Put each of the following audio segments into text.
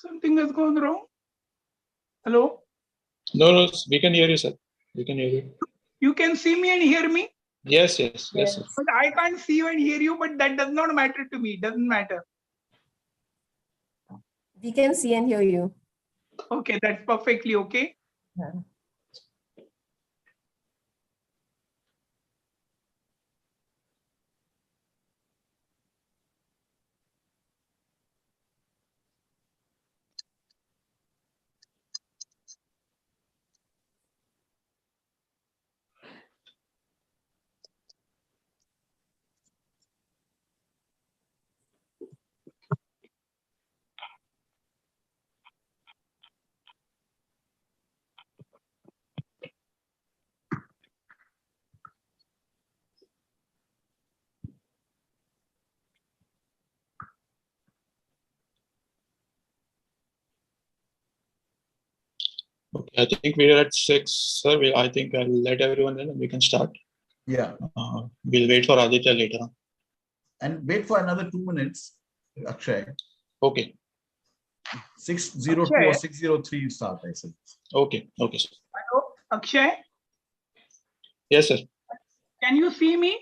Something has gone wrong. Hello? No, we can hear you, sir. We can hear you. You can see me and hear me? Yes, sir. But I can't see you and hear you, but that does not matter to me. Doesn't matter. We can see and hear you. Okay, that's perfectly okay. Yeah. Okay, I think we're at 6, sir. I think I'll let everyone in and we can start. Yeah. We'll wait for Aditya later on. And wait for another 2 minutes, Akshay. Okay. 602 Akshay? or 603 start, I said. Okay, sir. Hello, Akshay? Yes, sir. Can you see me?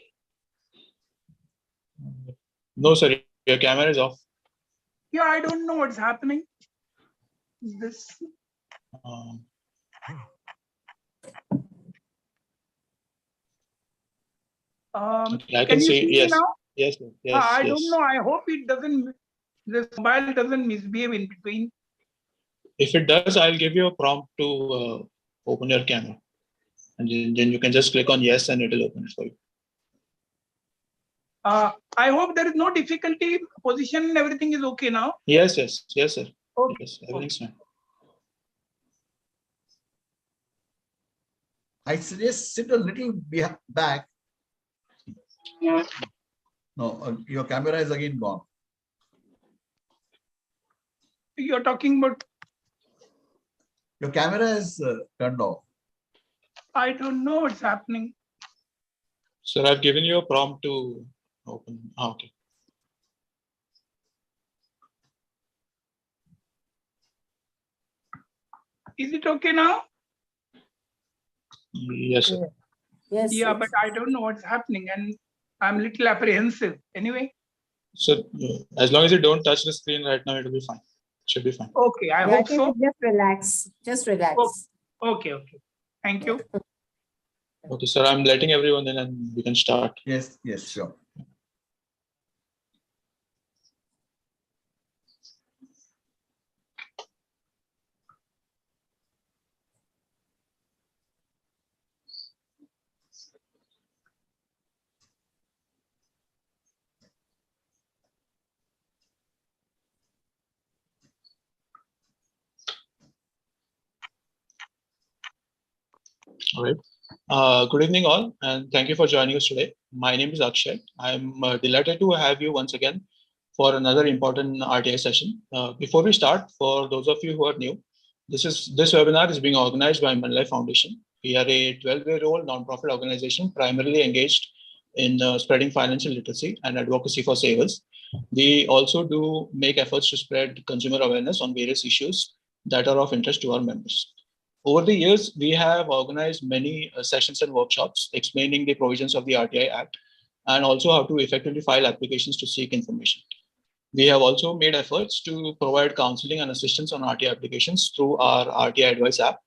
No, sir. Your camera is off. Yeah, I don't know what's happening. This. Okay, I can you see. see Yes. me now? Yes, sir. Yes. I yes. don't know. I hope it doesn't. This mobile doesn't misbehave in between. If it does, I'll give you a prompt to open your camera. And then you can just click on yes and it'll open it for you. I hope there is no difficulty. Position and everything is okay now. Yes, sir. Okay. Yes, everything's fine. I suggest sit a little back. No, your camera is again gone. You're talking about. Your camera is turned off. I don't know what's happening. Sir, I've given you a prompt to open. Okay. Is it okay now? Yes, sir. Yes. Yeah, yes. but I don't know what's happening and I'm a little apprehensive. Anyway. So as long as you don't touch the screen right now, it'll be fine. Should be fine. Okay, I hope so. Just relax. Just relax. Okay. Thank you. Okay, sir, I'm letting everyone in and we can start. Yes, sure. All right. Good evening, all, and thank you for joining us today. My name is Akshay. I'm delighted to have you once again for another important RTI session. Before we start, for those of you who are new, this webinar is being organized by Moneylife Foundation. We are a 12-year-old nonprofit organization primarily engaged in spreading financial literacy and advocacy for savers. We also do make efforts to spread consumer awareness on various issues that are of interest to our members. Over the years, we have organized many sessions and workshops explaining the provisions of the RTI Act and also how to effectively file applications to seek information. We have also made efforts to provide counseling and assistance on RTI applications through our RTI Advice app,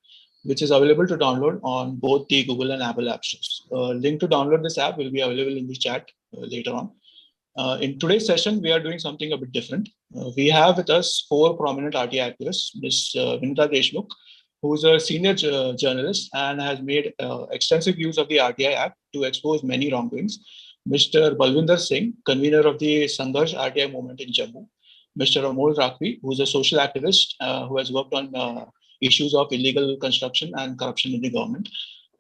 which is available to download on both the Google and Apple app stores. Link to download this app will be available in the chat later on. In today's session, we are doing something a bit different. We have with us 4 prominent RTI activists, Ms. Vinita Deshmukh, who is a senior journalist and has made extensive use of the RTI Act to expose many wrongdoings. Mr. Balvinder Singh, convener of the Sangharsh RTI movement in Jammu. Mr. Amol Rackvi, who is a social activist who has worked on issues of illegal construction and corruption in the government.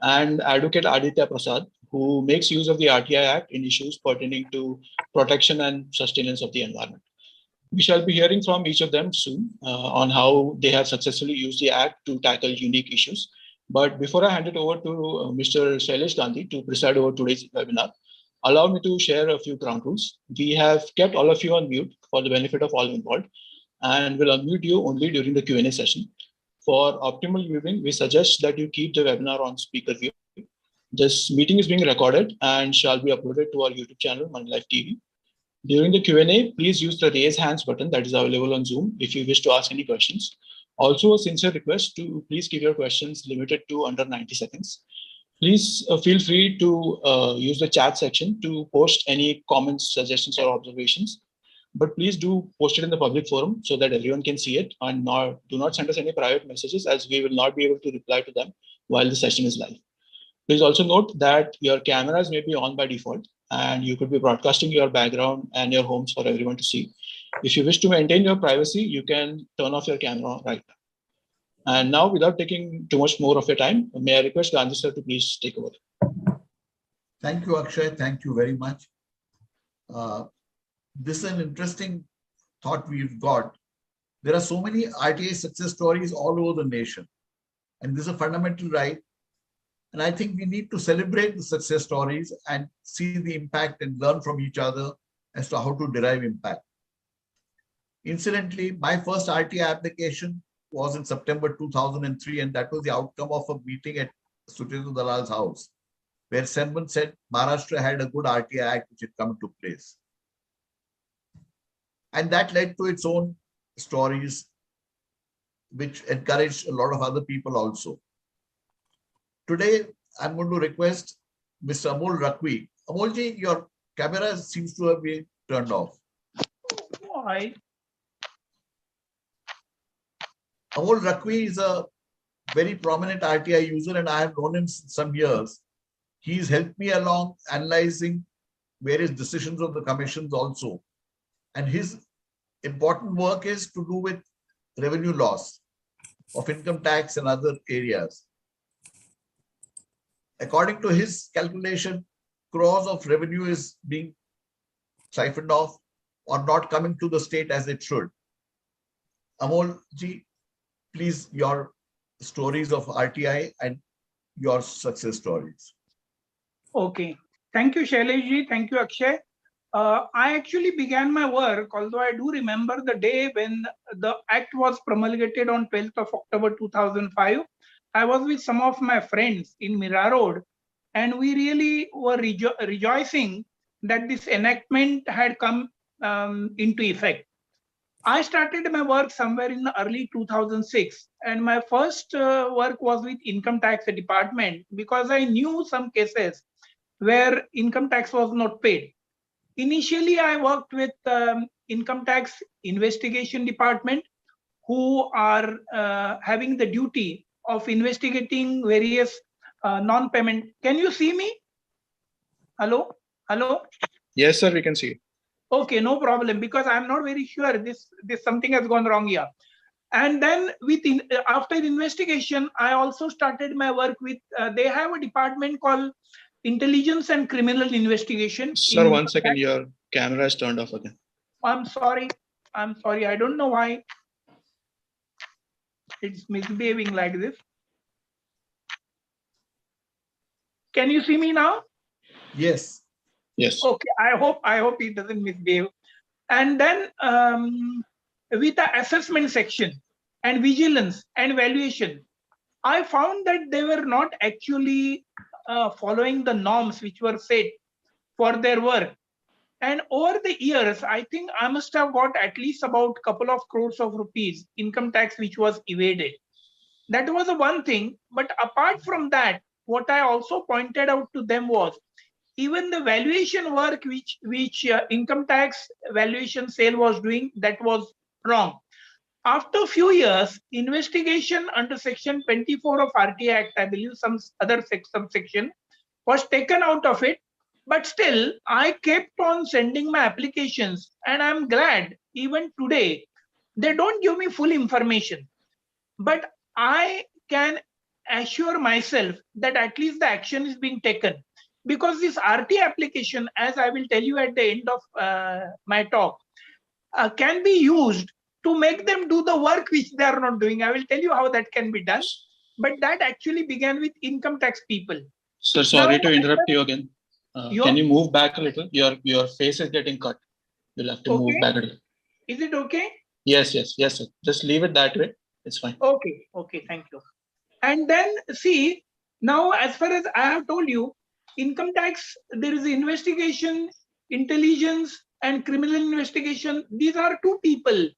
And Advocate Aditya Prasad, who makes use of the RTI Act in issues pertaining to protection and sustenance of the environment. We shall be hearing from each of them soon on how they have successfully used the Act to tackle unique issues. But before I hand it over to Mr. Shailesh Gandhi to preside over today's webinar, allow me to share a few ground rules. We have kept all of you on mute for the benefit of all involved. and will unmute you only during the Q&A session. For optimal viewing, we suggest that you keep the webinar on speaker view. This meeting is being recorded and shall be uploaded to our YouTube channel, Moneylife TV. During the Q&A, please use the raise hands button that is available on Zoom if you wish to ask any questions. Also, a sincere request to please keep your questions limited to under 90 seconds. Please feel free to use the chat section to post any comments, suggestions, or observations. But please do post it in the public forum so that everyone can see it, and do not send us any private messages, as we will not be able to reply to them while the session is live. Please also note that your cameras may be on by default, and you could be broadcasting your background and your homes for everyone to see. If you wish to maintain your privacy, you can turn off your camera right now. And now, without taking too much more of your time, may I request Gandhi sir to please take over. Thank you, Akshay. Thank you very much. This is an interesting thought we've got. There are so many RTI success stories all over the nation, and this is a fundamental right. And I think we need to celebrate the success stories and see the impact and learn from each other as to how to derive impact. Incidentally, my first RTI application was in September 2003, and that was the outcome of a meeting at Sutendra Dalal's house, where someone said Maharashtra had a good RTI Act which had come into place. And that led to its own stories, which encouraged a lot of other people also. Today, I'm going to request Mr. Amol Rackvi. Amolji, your camera seems to have been turned off. Why? Amol Rackvi is a very prominent RTI user, and I have known him for some years. He's helped me along analyzing various decisions of the commissions also. And his important work is to do with revenue loss of income tax and other areas. According to his calculation, crores of revenue is being siphoned off or not coming to the state as it should. Amol ji, please, your stories of RTI and your success stories. Okay. Thank you, Shailesh ji. Thank you, Akshay. I actually began my work, although I do remember the day when the act was promulgated on 12th of October 2005. I was with some of my friends in Mira Road, and we really were rejoicing that this enactment had come into effect. I started my work somewhere in the early 2006, and my first work was with income tax department because I knew some cases where income tax was not paid. Initially, I worked with income tax investigation department, who are having the duty of investigating various non-payment. Can you see me? Hello? Hello? Yes, sir, we can see. Okay, no problem, because I'm not very sure this something has gone wrong here. And then after the investigation, I also started my work with, they have a department called Intelligence and Criminal Investigation. Sir, 1 second, your camera is turned off again. I'm sorry. I don't know why it's misbehaving like this. Can you see me now? Yes. Yes. Okay, I hope it doesn't misbehave. And then with the assessment section and vigilance and valuation, I found that they were not actually following the norms which were set for their work. And over the years, I think I must have got at least about a couple of crores of rupees income tax which was evaded. That was the one thing. But apart from that, what I also pointed out to them was even the valuation work which income tax valuation sale was doing, that was wrong. After a few years, investigation under section 24 of RTI Act, I believe some other subsection, was taken out of it. But still, I kept on sending my applications, and I'm glad even today, they don't give me full information. But I can assure myself that at least the action is being taken. Because this RT application, as I will tell you at the end of my talk, can be used to make them do the work which they are not doing. I will tell you how that can be done. But that actually began with income tax people. Sir, sorry to interrupt you again. Can you move back a little? Your face is getting cut. You'll have to move back a little. Is it okay? Yes, yes, yes, sir. Just leave it that way. It's fine. Okay, okay, thank you. And then see, now as far as I have told you, income tax, there is investigation, intelligence, and criminal investigation. These are two people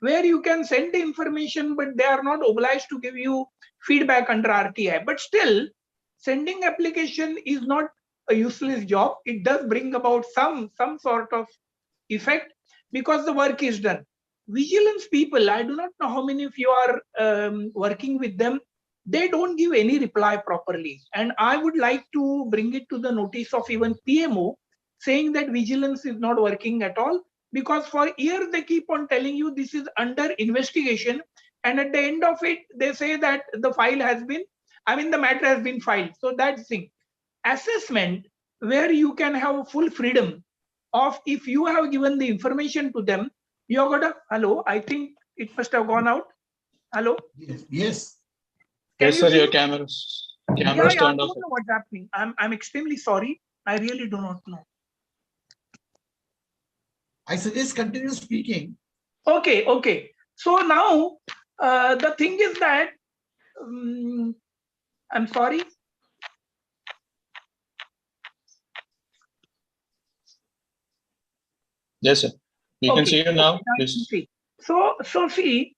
where you can send the information, but they are not obliged to give you feedback under RTI. But still, sending application is not a useless job. It does bring about some sort of effect because the work is done. Vigilance people, I do not know how many of you are working with them. They don't give any reply properly. And I would like to bring it to the notice of even PMO, saying that vigilance is not working at all, because for years they keep on telling you this is under investigation. And at the end of it, they say that the file has been, the matter has been filed. So that's the thing. Assessment, where you can have full freedom of, if you have given the information to them, you have got a, hello, I think it must have gone out. Hello? Yes. Yes. Can Yes, you sir. see Your me? camera's Yeah, camera's yeah, I turned off. don't know what's happening. I'm extremely sorry. I really do not know. I suggest continue speaking. Okay, okay. So now the thing is that I'm sorry. Yes, sir. We can Okay, see you okay, now. now you can Please. see. So see,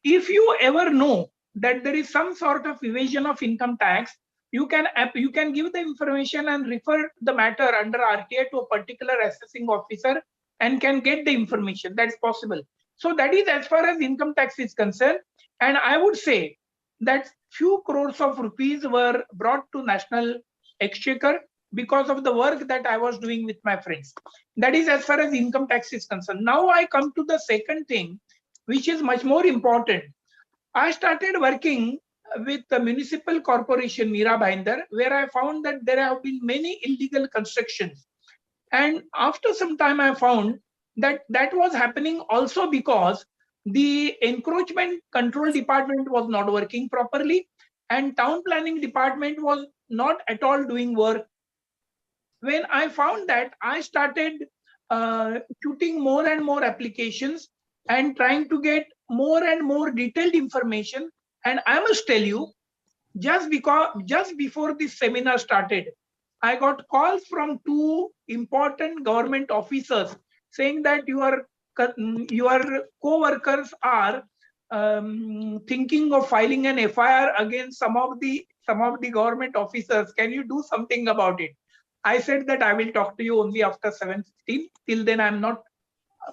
if you ever know that there is some sort of evasion of income tax, you can give the information and refer the matter under RTI to a particular assessing officer and can get the information. That's possible. So that is as far as income tax is concerned. And I would say that few crores of rupees were brought to National Exchequer because of the work that I was doing with my friends. That is as far as income tax is concerned. Now I come to the second thing, which is much more important. I started working with the municipal corporation Mira Bhayandar, where I found that there have been many illegal constructions. And after some time, I found that that was happening also because the encroachment control department was not working properly, and town planning department was not at all doing work. When I found that, I started shooting more and more applications and trying to get more and more detailed information. And I must tell you, just before this seminar started, I got calls from two important government officers saying that your co-workers are thinking of filing an FIR against some of the government officers. Can you do something about it? I said that I will talk to you only after 7:15. Till then, I'm not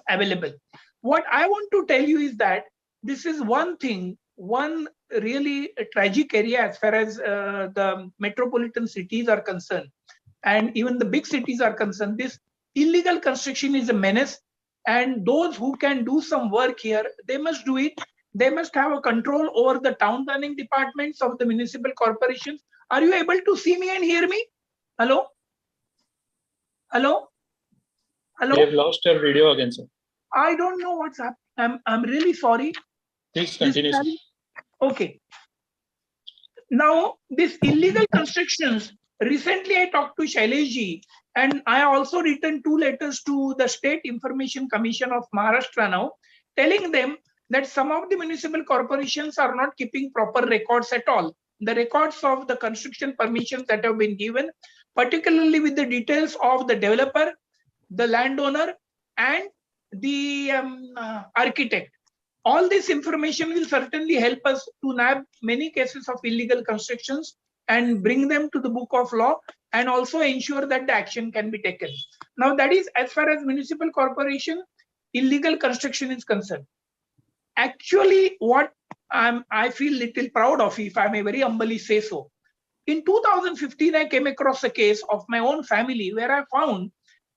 available. What I want to tell you is that this is one thing, one really tragic area as far as the metropolitan cities are concerned, and even the big cities are concerned. This illegal construction is a menace, and those who can do some work here, they must do it. They must have a control over the town planning departments of the municipal corporations. Are you able to see me and hear me? Hello? Hello? We Hello? have lost your video again, sir. I don't know what's happening. I'm really sorry. Please continue, sir. Okay. Now, this illegal constructions, recently I talked to Shaileshji, and I also written 2 letters to the State Information Commission of Maharashtra now, telling them that some of the municipal corporations are not keeping proper records at all. The records of the construction permissions that have been given, particularly with the details of the developer, the landowner, and the architect. All this information will certainly help us to nab many cases of illegal constructions and bring them to the book of law, and also ensure that the action can be taken. Now, that is as far as municipal corporation illegal construction is concerned. Actually, what I feel little proud of, if I may very humbly say so, in 2015, I came across a case of my own family where I found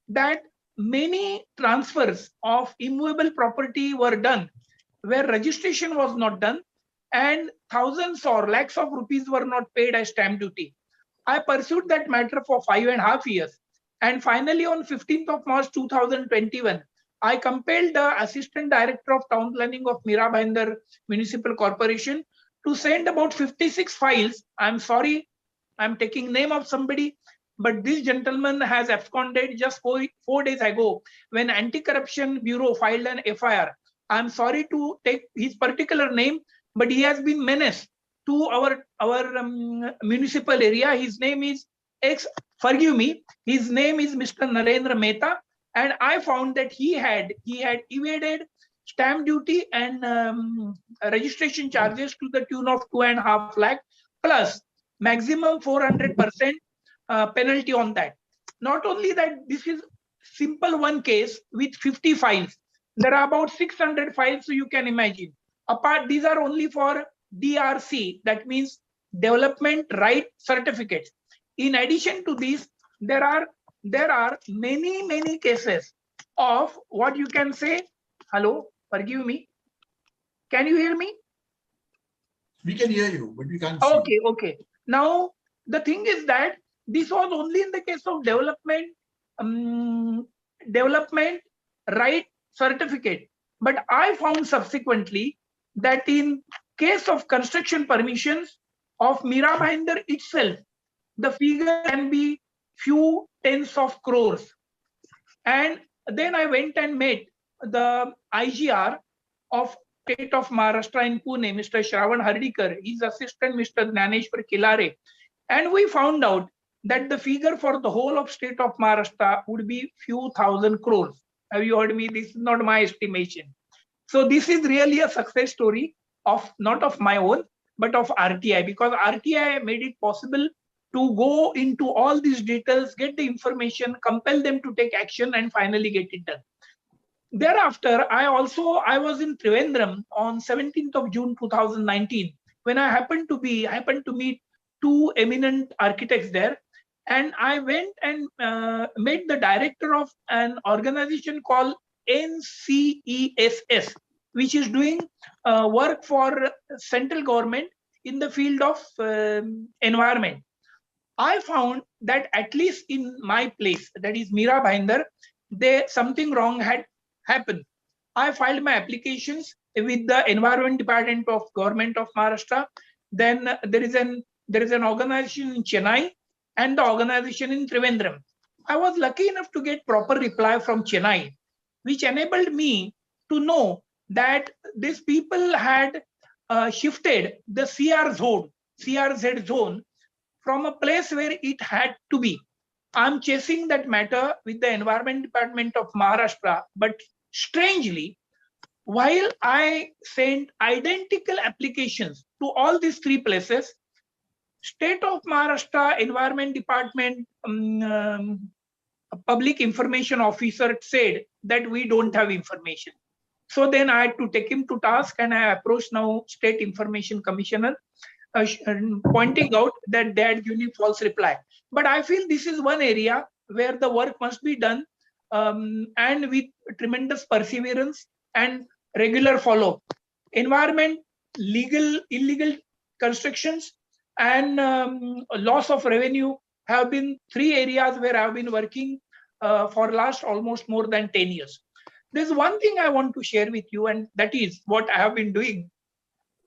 that many transfers of immovable property were done where registration was not done, and thousands or lakhs of rupees were not paid as stamp duty. I pursued that matter for 5.5 years. And finally, on 15th of March 2021, I compelled the Assistant Director of Town Planning of Mira Bhayandar Municipal Corporation to send about 56 files. I'm sorry, I'm taking name of somebody, but this gentleman has absconded just four days ago when Anti-Corruption Bureau filed an FIR I'm sorry to take his particular name, but he has been menace to our municipal area. His name is forgive me, his name is Mr. Narendra Mehta, and I found that he had evaded stamp duty and registration charges to the tune of 2.5 lakh plus maximum 400% penalty on that. Not only that, this is simple one case with 50 files. There are about 600 files, so you can imagine. Apart, these are only for DRC, that means Development Right Certificates. In addition to this, there are many cases of what you can say. Hello, forgive me. Can you hear me? We can hear you, but we can't see you. Okay. Now, the thing is that this was only in the case of development right certificate. But I found subsequently that in case of construction permissions of Mira Bhinder itself, the figure can be few tens of crores. And then I went and met the IGR of State of Maharashtra in Pune, Mr. Shravan Hardikar, his assistant, Mr. Gnaneshwar Kilare. And we found out that the figure for the whole of State of Maharashtra would be few thousand crores. Have you heard me? This is not my estimation. So this is really a success story of not of my own, but of RTI, because RTI made it possible to go into all these details, get the information, compel them to take action, and finally get it done. Thereafter, I was in Trivandrum on 17th of June 2019 when I happened to meet two eminent architects there, and I went and met the director of an organization called NCESS, which is doing work for central government in the field of environment. I found that at least in my place, that is Mira Bhinder, something wrong had happened. I filed my applications with the Environment Department of Government of Maharashtra. Then there is an organization in Chennai and the organization in Trivandrum. I was lucky enough to get proper reply from Chennai, which enabled me to know that these people had shifted the CRZ zone from a place where it had to be. I'm chasing that matter with the Environment Department of Maharashtra, but strangely, while I sent identical applications to all these three places, State of Maharashtra Environment Department Public Information Officer said that we don't have information. So then I had to take him to task, and I approached now State Information Commissioner, pointing out that they had given false reply. But I feel this is one area where the work must be done, and with tremendous perseverance and regular follow-up. Environment, illegal constructions, and loss of revenue have been three areas where I've been working for last almost more than 10 years. There's one thing I want to share with you, and that is what I have been doing.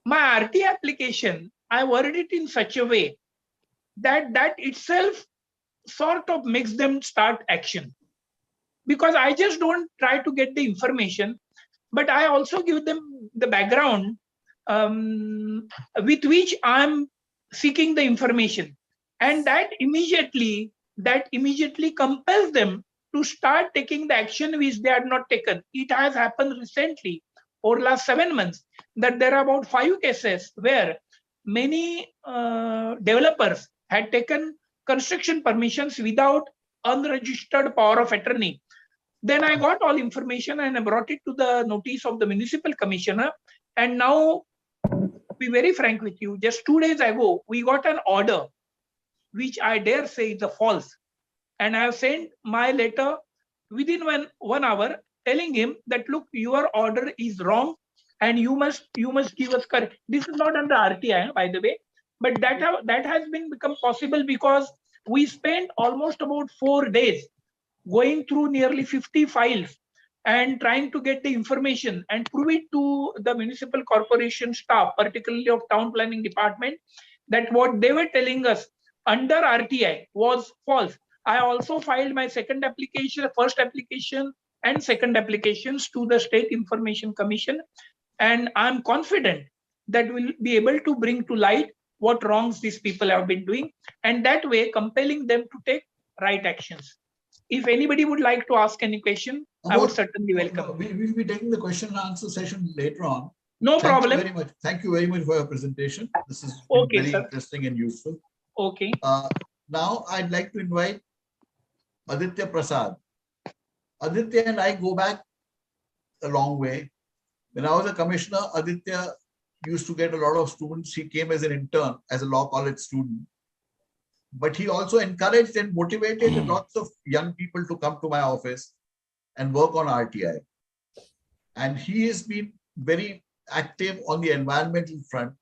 My RT application, I worded it in such a way that itself sort of makes them start action. Because I just don't try to get the information, but I also give them the background with which I'm seeking the information. And that immediately compels them to start taking the action which they had not taken. It has happened recently, over last 7 months, that there are about 5 cases where many developers had taken construction permissions without unregistered power of attorney. Then I got all information and I brought it to the notice of the municipal commissioner. And now, to be very frank with you, just 2 days ago, we got an order, which I dare say is a false. And I have sent my letter within one hour telling him that, look, your order is wrong and you must give us correct. This is not under RTI, by the way, but that has become possible because we spent almost about 4 days going through nearly 50 files and trying to get the information and prove it to the municipal corporation staff, particularly of town planning department, that what they were telling us under RTI was false. I also filed my second application, first application and second applications to the State Information Commission. And I'm confident that we'll be able to bring to light what wrongs these people have been doing, and that way compelling them to take right actions. If anybody would like to ask any question, I would certainly welcome. We will be taking the question and answer session later on. No problem. Thank you very much. Thank you very much for your presentation. This is Okay, very sir. interesting and useful. Okay. Now I'd like to invite Aditya Prasad. Aditya and I go back a long way. When I was a commissioner, Aditya used to get a lot of students. He came as an intern, as a law college student. But he also encouraged and motivated lots of young people to come to my office and work on RTI. And he has been very active on the environmental front.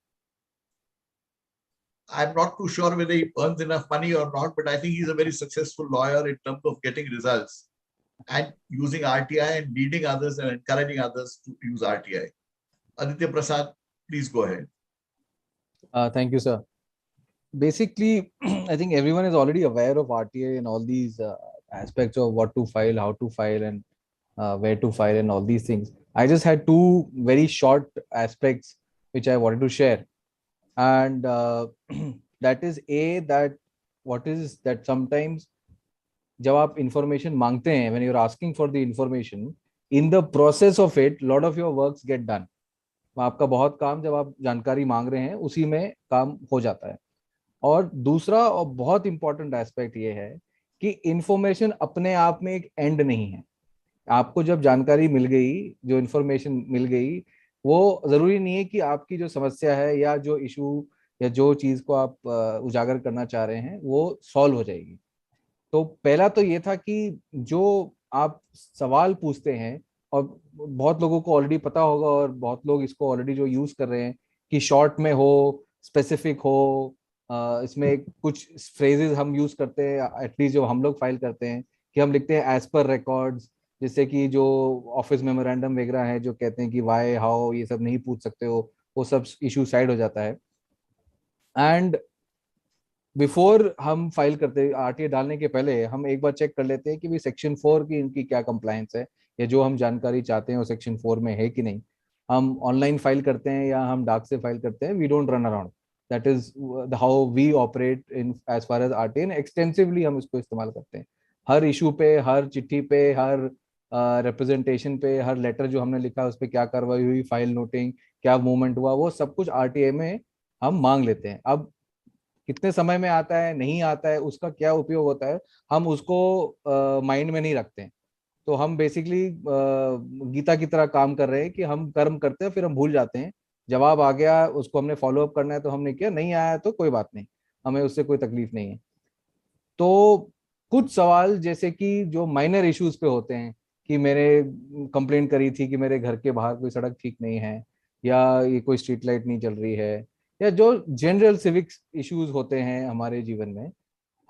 I'm not too sure whether he earns enough money or not, but I think he's a very successful lawyer in terms of getting results and using RTI and leading others and encouraging others to use RTI. Aditya Prasad, please go ahead. Thank you, sir. Basically, I think everyone is already aware of RTI and all these aspects of what to file, how to file, and where to file, and all these things. I just had two very short aspects which I wanted to share. And that is that what is that sometimes जब आप information मांगते हैं, when you're asking for the information, in the process of it, lot of your works get done. आपका बहुत काम जब आप जानकारी मांग रहे हैं उसी में काम हो जाता है. और दूसरा और बहुत इंपॉर्टेंट एस्पेक्ट ये है कि इंफॉर्मेशन अपने आप में एक एंड नहीं है. आपको जब जानकारी मिल गई, जो इंफॉर्मेशन मिल गई, वो जरूरी नहीं है कि आपकी जो समस्या है या जो इशू या जो चीज को आप उजागर करना चाह रहे हैं वो सॉल्व हो जाएगी. तो पहला तो ये था कि जो आप सवाल पूछते हैं, और बहुत लोगों को ऑलरेडी पता होगा और बहुत लोग इसको ऑलरेडी जो यूज कर रहे हैं कि शॉर्ट में हो, स्पेसिफिक हो, इसमें कुछ फ्रेजेस हम यूज करते हैं, एटलीस्ट जो हम लोग फाइल करते हैं कि हम लिखते हैं एज पर रिकॉर्ड्स, जैसे कि जो ऑफिस मेमोरेंडम वगैरह है जो कहते हैं कि वाई, हाउ, ये सब नहीं पूछ सकते हो, वो सब इशू साइड हो जाता है. एंड बिफोर हम फाइल करते हैं, आरटीआई डालने के पहले हम एक बार चेक कर लेते हैं कि भाई सेक्शन 4 की इनकी क्या कंप्लायंस है, या जो हम जानकारी चाहते हैं वो सेक्शन 4 में है कि नहीं. हम ऑनलाइन फाइल करते हैं या हम डाक से फाइल करते हैं, we don't run around. That is how we operate in as far as RTI. Extensively हम इसको इस्तेमाल करते हैं हर इशू पे, हर चिट्ठी पे, हर रिप्रेजेंटेशन पे, हर लेटर जो हमने लिखा उस पर क्या कार्रवाई हुई, फाइल नोटिंग, क्या मूवमेंट हुआ, वो सब कुछ आरटीआई में हम मांग लेते हैं. अब कितने समय में आता है, नहीं आता है, उसका क्या उपयोग होता है, हम उसको माइंड में नहीं रखते हैं. तो हम बेसिकली गीता की तरह काम कर रहे हैं कि हम कर्म करते हैं, फिर हम भूल जाते हैं. जवाब आ गया, उसको हमने फॉलो अप करना है तो हमने किया, नहीं आया तो कोई बात नहीं, हमें उससे कोई तकलीफ नहीं है. तो कुछ सवाल जैसे कि जो माइनर इश्यूज पे होते हैं कि मैंने कंप्लेंट करी थी कि मेरे घर के बाहर कोई सड़क ठीक नहीं है, या ये कोई स्ट्रीट लाइट नहीं चल रही है, या जो जनरल सिविक्स इश्यूज होते हैं हमारे जीवन में,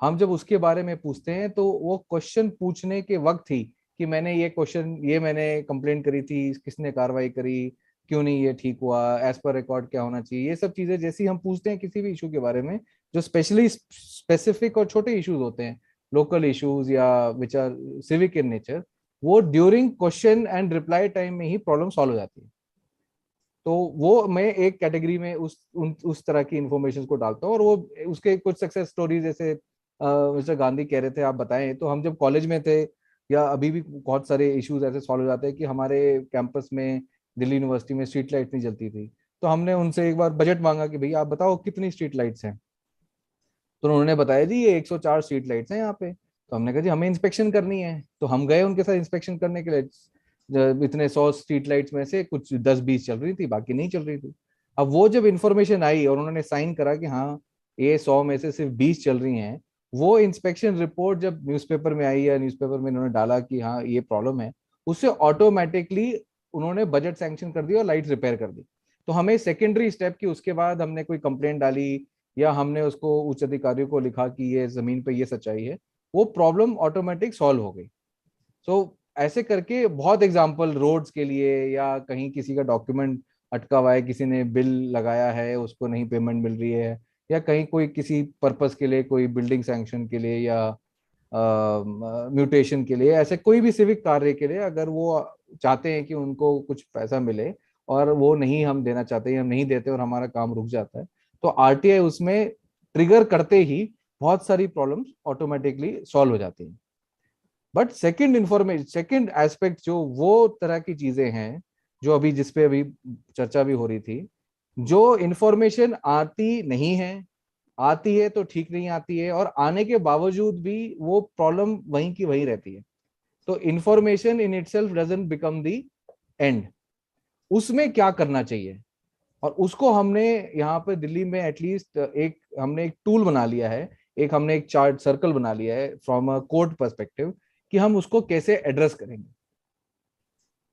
हम जब उसके बारे में पूछते हैं तो वो क्वेश्चन पूछने के वक्त ही कि मैंने मैंने कंप्लेंट करी थी, किसने कार्रवाई करी, क्यों नहीं ये ठीक हुआ, एज पर रिकॉर्ड क्या होना चाहिए, ये सब चीजें जैसी हम पूछते हैं किसी भी इशू के बारे में, जो स्पेशली स्पेसिफिक और छोटे इश्यूज होते हैं, लोकल इश्यूज या which are civic in nature, वो during question and reply time में ही प्रॉब्लम सॉल्व हो जाती है. तो वो मैं एक कैटेगरी में उस तरह की इंफॉर्मेशन को डालता हूँ. और वो उसके कुछ सक्सेस स्टोरीज जैसे मिस्टर गांधी कह रहे थे, आप बताएं. तो हम जब कॉलेज में थे, या अभी भी बहुत सारे इश्यूज ऐसे सॉल्व हो जाते हैं कि हमारे कैंपस में दिल्ली यूनिवर्सिटी में स्ट्रीट लाइट नहीं जलती थी, तो हमने उनसे एक बार बजट मांगा कि भैया आप बताओ कितनी स्ट्रीट लाइट्स हैं. तो उन्होंने बताया जी ये 104 स्ट्रीट लाइट्स हैं यहाँ पे. तो हमने कहा जी हमें इंस्पेक्शन करनी है. तो हम गए उनके साथ इंस्पेक्शन करने के लिए. इतने 100 स्ट्रीट लाइट्स में से कुछ 10-20 चल रही थी, बाकी नहीं चल रही थी. अब वो जब इंफॉर्मेशन आई और उन्होंने साइन करा कि हाँ ये 100 में से सिर्फ 20 चल रही हैं, वो इंस्पेक्शन रिपोर्ट जब न्यूज़पेपर में आई या न्यूज़पेपर में इन्होंने डाला कि हाँ ये प्रॉब्लम है, उससे ऑटोमेटिकली उन्होंने बजट सैंक्शन कर दिया और लाइट रिपेयर कर दी. तो हमें सेकेंडरी स्टेप की, उसके बाद हमने कोई कंप्लेंट डाली या हमने उसको उच्च अधिकारियों को लिखा कि ये जमीन पे ये सच्चाई है, वो प्रॉब्लम ऑटोमेटिक सॉल्व हो गई. सो ऐसे करके बहुत एग्जांपल रोड्स के लिए, या कहीं किसी का डॉक्यूमेंट अटका हुआ है, किसी ने बिल लगाया है उसको नहीं पेमेंट मिल रही है, या कहीं कोई किसी पर्पस के लिए कोई बिल्डिंग सैंक्शन के लिए या म्यूटेशन के लिए, ऐसे कोई भी सिविक कार्य के लिए अगर वो चाहते हैं कि उनको कुछ पैसा मिले और वो नहीं हम देना चाहते, हम नहीं देते और हमारा काम रुक जाता है, तो आरटीआई उसमें ट्रिगर करते ही बहुत सारी प्रॉब्लम्स ऑटोमेटिकली सॉल्व हो जाती हैं। बट सेकंड एस्पेक्ट जो वो तरह की चीजें हैं जो अभी जिसपे अभी चर्चा भी हो रही थी, जो इंफॉर्मेशन आती नहीं है, आती है तो ठीक नहीं आती है, और आने के बावजूद भी वो प्रॉब्लम वहीं की वहीं रहती है, तो information in itself doesn't become the end. उसमें क्या करना चाहिए, और उसको हमने यहाँ पे दिल्ली में एटलीस्ट हमने एक टूल बना लिया है, हमने एक चार्ट सर्कल बना लिया है फ्रॉम अ कोर्ट पर्सपेक्टिव कि हम उसको कैसे एड्रेस करेंगे।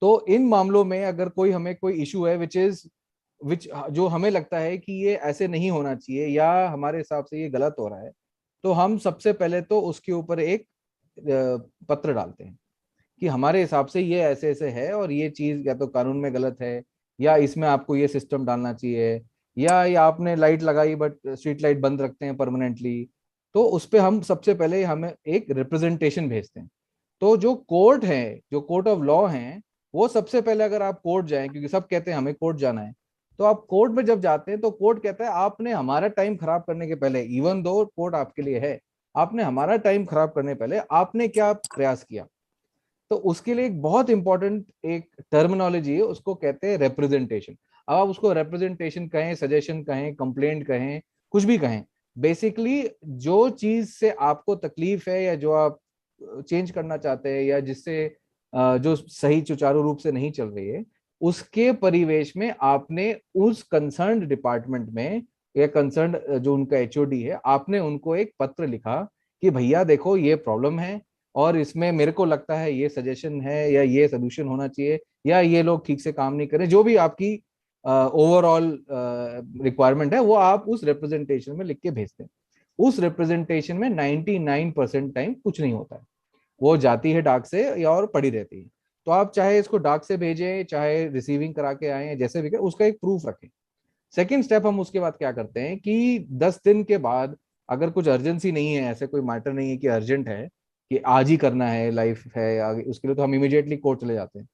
तो इन मामलों में अगर हमें कोई इशू है विच जो हमें लगता है कि ये ऐसे नहीं होना चाहिए या हमारे हिसाब से ये गलत हो रहा है, तो हम सबसे पहले तो उसके ऊपर एक पत्र डालते हैं कि हमारे हिसाब से ये ऐसे ऐसे है और ये चीज या तो कानून में गलत है, या इसमें आपको ये सिस्टम डालना चाहिए, या आपने लाइट लगाई बट स्ट्रीट लाइट बंद रखते हैं परमानेंटली। तो उस पे हम सबसे पहले हमें एक रिप्रेजेंटेशन भेजते हैं। तो जो कोर्ट है, जो कोर्ट ऑफ लॉ है, वो सबसे पहले अगर आप कोर्ट जाएं, क्योंकि सब कहते हैं हमें कोर्ट जाना है, तो आप कोर्ट में जब जाते हैं तो कोर्ट कहता है आपने हमारा टाइम खराब करने के पहले, इवन दो कोर्ट आपके लिए है, आपने हमारा टाइम खराब करने पहले आपने क्या प्रयास किया। तो उसके लिए एक बहुत इंपॉर्टेंट एक टर्मिनोलॉजी है, उसको कहते हैं रिप्रेजेंटेशन। अब आप उसको रिप्रेजेंटेशन कहें, सजेशन कहें, कंप्लेंट कहें, कुछ भी कहें, बेसिकली जो चीज से आपको तकलीफ है या जो आप चेंज करना चाहते हैं या जिससे जो सही सुचारू रूप से नहीं चल रही है, उसके परिवेश में आपने उस कंसर्न्ड डिपार्टमेंट में या कंसर्न्ड जो उनका एचओडी है, आपने उनको एक पत्र लिखा कि भैया देखो ये प्रॉब्लम है और इसमें मेरे को लगता है ये सजेशन है या ये सोल्यूशन होना चाहिए, या ये लोग ठीक से काम नहीं करें, जो भी आपकी ओवरऑल रिक्वायरमेंट है वो आप उस रिप्रेजेंटेशन में लिख के भेजते हैं। उस रिप्रेजेंटेशन में 99% टाइम कुछ नहीं होता है, वो जाती है डाक से या और पड़ी रहती है। तो आप चाहे इसको डाक से भेजें, चाहे रिसीविंग करा के आए, जैसे भी करें, उसका एक प्रूफ रखें। सेकेंड स्टेप हम उसके बाद क्या करते हैं कि 10 दिन के बाद अगर कुछ अर्जेंसी नहीं है, ऐसे कोई मैटर नहीं है कि अर्जेंट है कि आज ही करना है, लाइफ है आगे, उसके लिए तो हम इमीडिएटली कोर्ट चले जाते हैं।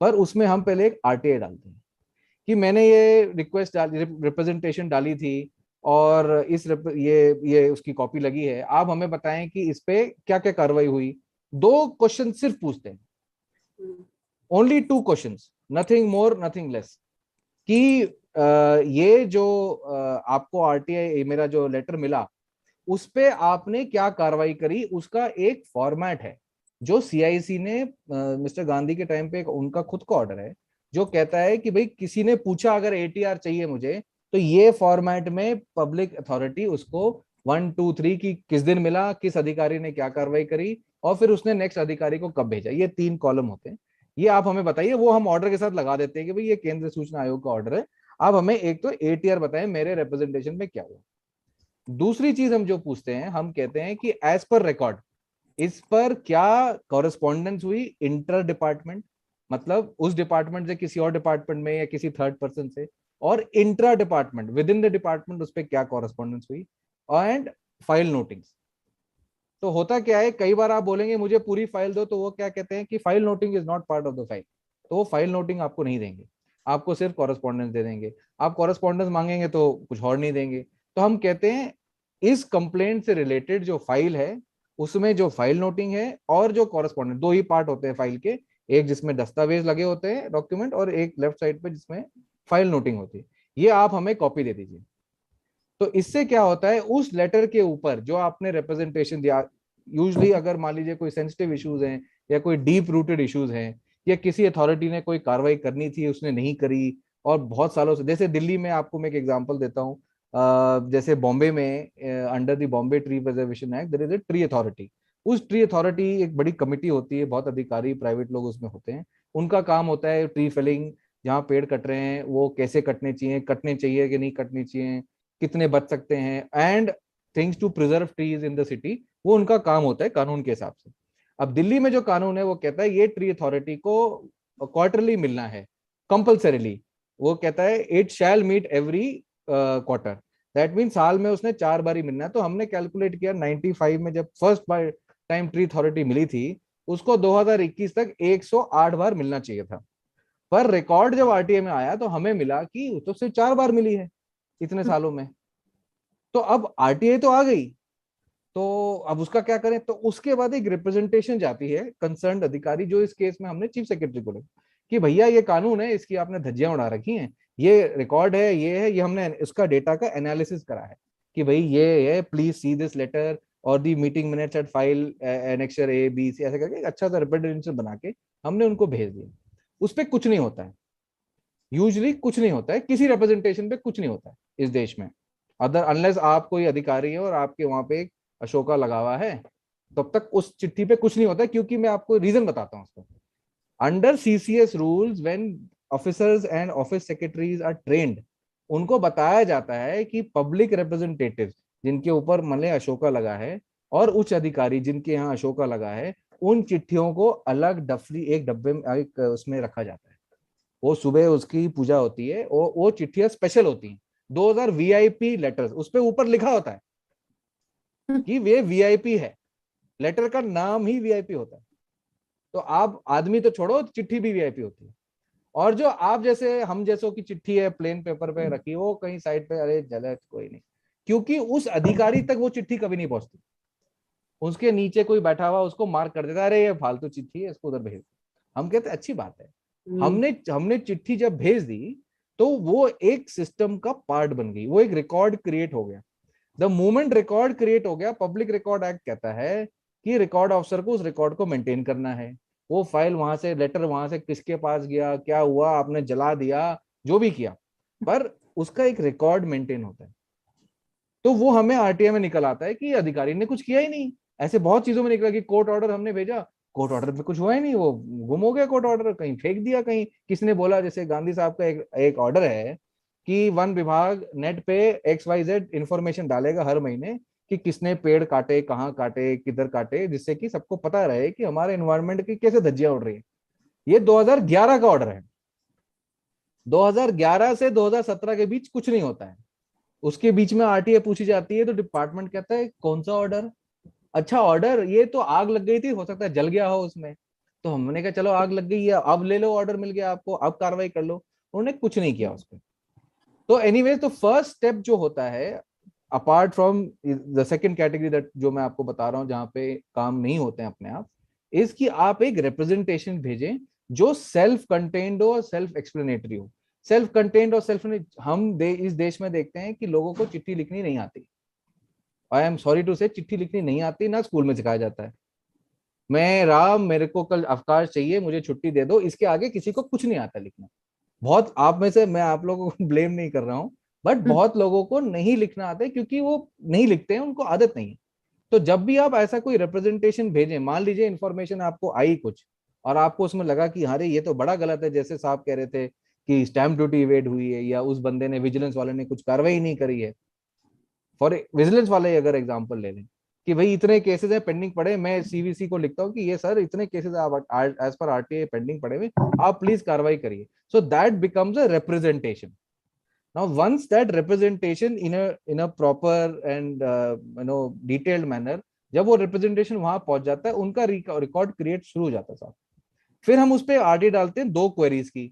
पर उसमें हम पहले एक आरटीआई डालते हैं कि मैंने ये रिक्वेस्ट रिप्रेजेंटेशन डाली थी और ये उसकी कॉपी लगी है, आप हमें बताएं कि इस पे क्या क्या कार्रवाई हुई। 2 क्वेश्चन सिर्फ पूछते हैं, only 2 questions, nothing more nothing less, कि ये जो आपको आरटीआई मेरा जो लेटर मिला उस पे आपने क्या कार्रवाई करी, उसका एक फॉर्मेट है जो सीआईसी ने मिस्टर गांधी के टाइम पे उनका खुद का ऑर्डर है जो कहता है कि भाई किसी ने पूछा अगर एटीआर चाहिए मुझे, तो ये फॉर्मेट में पब्लिक अथॉरिटी उसको 1 2 3 की किस दिन मिला, किस अधिकारी ने क्या कार्रवाई करी और फिर उसने नेक्स्ट अधिकारी को कब भेजा, ये 3 कॉलम होते हैं। ये आप हमें बताइए, वो हम ऑर्डर के साथ लगा देते हैं कि भाई ये केंद्रीय सूचना आयोग का ऑर्डर है, आप हमें एक तो एटीआर बताएं मेरे रिप्रेजेंटेशन में क्या हुआ। दूसरी चीज हम जो पूछते हैं, हम कहते हैं कि एज पर रिकॉर्ड इस पर क्या कॉरेस्पॉन्डेंस हुई इंटर डिपार्टमेंट, मतलब उस डिपार्टमेंट से किसी और डिपार्टमेंट में या किसी थर्ड पर्सन से, और intra department with in the department उस पर क्या कॉरेस्पॉन्डेंस हुई, एंड फाइल नोटिंग्स। तो होता क्या है, कई बार आप बोलेंगे मुझे पूरी फाइल दो, तो वो क्या कहते हैं कि file noting is not part of the file, तो वो फाइल नोटिंग आपको नहीं देंगे, आपको सिर्फ कॉरेस्पॉन्डेंस दे देंगे। आप कॉरेस्पॉन्डेंस मांगेंगे तो कुछ और नहीं देंगे। तो हम कहते हैं इस कंप्लेंट से रिलेटेड जो फाइल है उसमें जो फाइल नोटिंग है और जो कॉरेस्पॉन्डेंट, 2 ही पार्ट होते हैं फाइल के, एक जिसमें दस्तावेज लगे होते हैं डॉक्यूमेंट और एक लेफ्ट साइड पे जिसमें फाइल नोटिंग होती है, ये आप हमें कॉपी दे दीजिए। तो इससे क्या होता है, उस लेटर के ऊपर जो आपने रिप्रेजेंटेशन दिया, यूजली अगर मान लीजिए कोई सेंसिटिव इश्यूज हैं या कोई डीप रूटेड इश्यूज हैं या किसी अथॉरिटी ने कोई कार्रवाई करनी थी उसने नहीं करी और बहुत सालों से, जैसे दिल्ली में आपको मैं एक एग्जांपल देता हूँ, जैसे बॉम्बे में under the Bombay tree preservation act there is a tree authority. उस ट्री अथॉरिटी एक बड़ी कमिटी होती है, बहुत अधिकारी प्राइवेट लोग उसमें होते हैं, उनका काम होता है ट्री फेलिंग, जहाँ पेड़ कट रहे हैं वो कैसे कटने चाहिए कि नहीं कटने चाहिए, कितने बच सकते हैं, and things to preserve trees in the city, वो उनका काम होता है कानून के हिसाब से। अब दिल्ली में जो कानून है वो कहता है ये ट्री अथॉरिटी को क्वार्टरली मिलना है कंपल्सरीली, वो कहता है it shall meet every quarter, that mean साल में उसने 4 बार ही मिलना है। तो हमने कैलकुलेट किया 95 में जब फर्स्ट बार टाइम ट्री अथॉरिटी मिली थी उसको 2021 तक 108 बार मिलना चाहिए था, पर रिकॉर्ड जब आरटीए में आया तो हमें मिला कि वो तो सिर्फ 4 बार मिली है इतने सालों में। तो अब आरटीए तो आ गई, तो अब उसका क्या करें? तो उसके बाद एक रिप्रेजेंटेशन जाती है कंसर्न्ड अधिकारी, जो इस केस में हमने चीफ सेक्रेटरी को लिखा कि भैया ये कानून है, इसकी आपने धज्जियां उड़ा रखी हैं, ये रिकॉर्ड है, ये है, ये हमने इसका डेटा का एनालिसिस करा है कि भाई ये है, प्लीज सी दिस लेटर और the meeting minutes at file annexure A B C, ऐसे करके एक अच्छा सा रिप्रेजेंटेशन बना के हमने उनको भेज दिया। उस पर कुछ नहीं होता है, यूजली कुछ नहीं होता है, किसी रिप्रेजेंटेशन पे कुछ नहीं होता है इस देश में, अदर अनलेस आप कोई अधिकारी है और आपके वहां पे एक अशोका लगा हुआ है, तब तक उस चिट्ठी पे कुछ नहीं होता है। क्योंकि मैं आपको रीजन बताता हूँ उसको। Under CCS rules when officers and office secretaries are trained, उनको बताया जाता है कि पब्लिक रिप्रेजेंटेटिव जिनके ऊपर मले अशोका लगा है और उच्च अधिकारी जिनके यहाँ अशोका लगा है, उन चिट्ठियों को अलग डफली एक डब्बे में एक उसमें रखा जाता है। वो सुबह उसकी पूजा होती है, वो चिट्ठियां स्पेशल होती हैं, 2000 वीआईपी लेटर्स, उस पे ऊपर लिखा होता है कि वे वीआईपी है, लेटर का नाम ही वीआईपी होता है। तो आप आदमी तो छोड़ो, चिट्ठी भी वीआईपी होती है। और जो आप जैसे हम जैसों की चिट्ठी है प्लेन पेपर पे रखी, वो कहीं साइड पे, अरे जले कोई नहीं, क्योंकि उस अधिकारी तक वो चिट्ठी कभी नहीं पहुंचती। उसके नीचे कोई बैठा हुआ उसको मार्क कर देता है, अरे ये फालतू चिट्ठी है, इसको उधर भेज। हम कहते अच्छी बात है। हमने चिट्ठी जब भेज दी तो वो एक सिस्टम का पार्ट बन गई, वो एक रिकॉर्ड क्रिएट हो गया। द मोमेंट रिकॉर्ड क्रिएट हो गया, पब्लिक रिकॉर्ड एक्ट कहता है कि रिकॉर्ड ऑफिसर को उस रिकॉर्ड को मेंटेन करना है। वो फाइल वहां से, लेटर वहां से किसके पास गया, क्या हुआ, आपने जला दिया, जो भी किया, पर उसका एक रिकॉर्ड मेंटेन होता है। तो वो हमें आरटीआई में निकल आता है कि अधिकारी ने कुछ किया ही नहीं। ऐसे बहुत चीजों में निकला कि कोर्ट ऑर्डर हमने भेजा, कोर्ट ऑर्डर में कुछ हुआ ही नहीं, वो गुम हो गया कोर्ट ऑर्डर, कहीं फेंक दिया, कहीं किसने बोला, जैसे गांधी साहब का एक ऑर्डर है कि वन विभाग नेट पे XYZ इंफॉर्मेशन डालेगा हर महीने कि किसने पेड़ काटे, कहाँ काटे, किधर काटे, जिससे कि सबको पता रहे कि हमारे एनवायरनमेंट की कैसे धज्जियां उड़ रही है। ये 2011 का ऑर्डर है। 2011 से 2017 के बीच कुछ नहीं होता है। उसके बीच में आरटीए पूछी जाती है तो डिपार्टमेंट कहता है कौन सा ऑर्डर? अच्छा ऑर्डर, ये तो आग लग गई थी, हो सकता है जल गया हो उसमें। तो हमने कहा चलो आग लग गई है, अब ले लो, ऑर्डर मिल गया आपको, अब कार्रवाई कर लो। उन्होंने कुछ नहीं किया उस पर। तो एनीवेज, तो फर्स्ट स्टेप जो होता है, apart from the second category that जो मैं आपको बता रहा हूँ जहाँ पे काम नहीं होते हैं अपने आप, इज कि आप एक रिप्रेजेंटेशन भेजें जो सेल्फ कंटेन्ड हो और सेल्फ एक्सप्लेनेटरी हो। सेल्फ कंटेन्ड और सेल्फ, इस देश में देखते हैं कि लोगों को चिट्ठी लिखनी नहीं आती। आई एम सॉरी टू से, चिट्ठी लिखनी नहीं आती, ना स्कूल में सिखाया जाता है। मैं राम, मेरे को कल अवकाश चाहिए, मुझे छुट्टी दे दो, इसके आगे किसी को कुछ नहीं आता लिखना। बहुत आप में से, मैं आप लोगों को ब्लेम नहीं कर रहा हूँ, बट बहुत लोगों को नहीं लिखना आता है क्योंकि वो नहीं लिखते हैं, उनको आदत नहीं है। तो जब भी आप ऐसा कोई रिप्रेजेंटेशन भेजें, मान लीजिए इन्फॉर्मेशन आपको आई कुछ और आपको उसमें लगा कि अरे ये तो बड़ा गलत है, जैसे साहब कह रहे थे कि स्टैंप ड्यूटी इवेड हुई है या उस बंदे ने, विजिलेंस वाले ने कुछ कार्रवाई नहीं करी है। फॉर विजिलेंस वाले अगर एग्जांपल ले लें कि भाई इतने केसेस हैं पेंडिंग पड़े, मैं सीवीसी को लिखता हूँ कि ये सर इतने केसेस एज पर आरटीआई पेंडिंग पड़े हुए, आप प्लीज कार्रवाई करिए। So that becomes a representation. Now, once that representation in a proper and detailed manner, जब वो रिप्रेजेंटेशन वहां पहुंच जाता है, उनका रिकॉर्ड क्रिएट शुरू हो जाता है साहब। फिर हम उस पर आरटी डालते हैं 2 क्वेरीज की।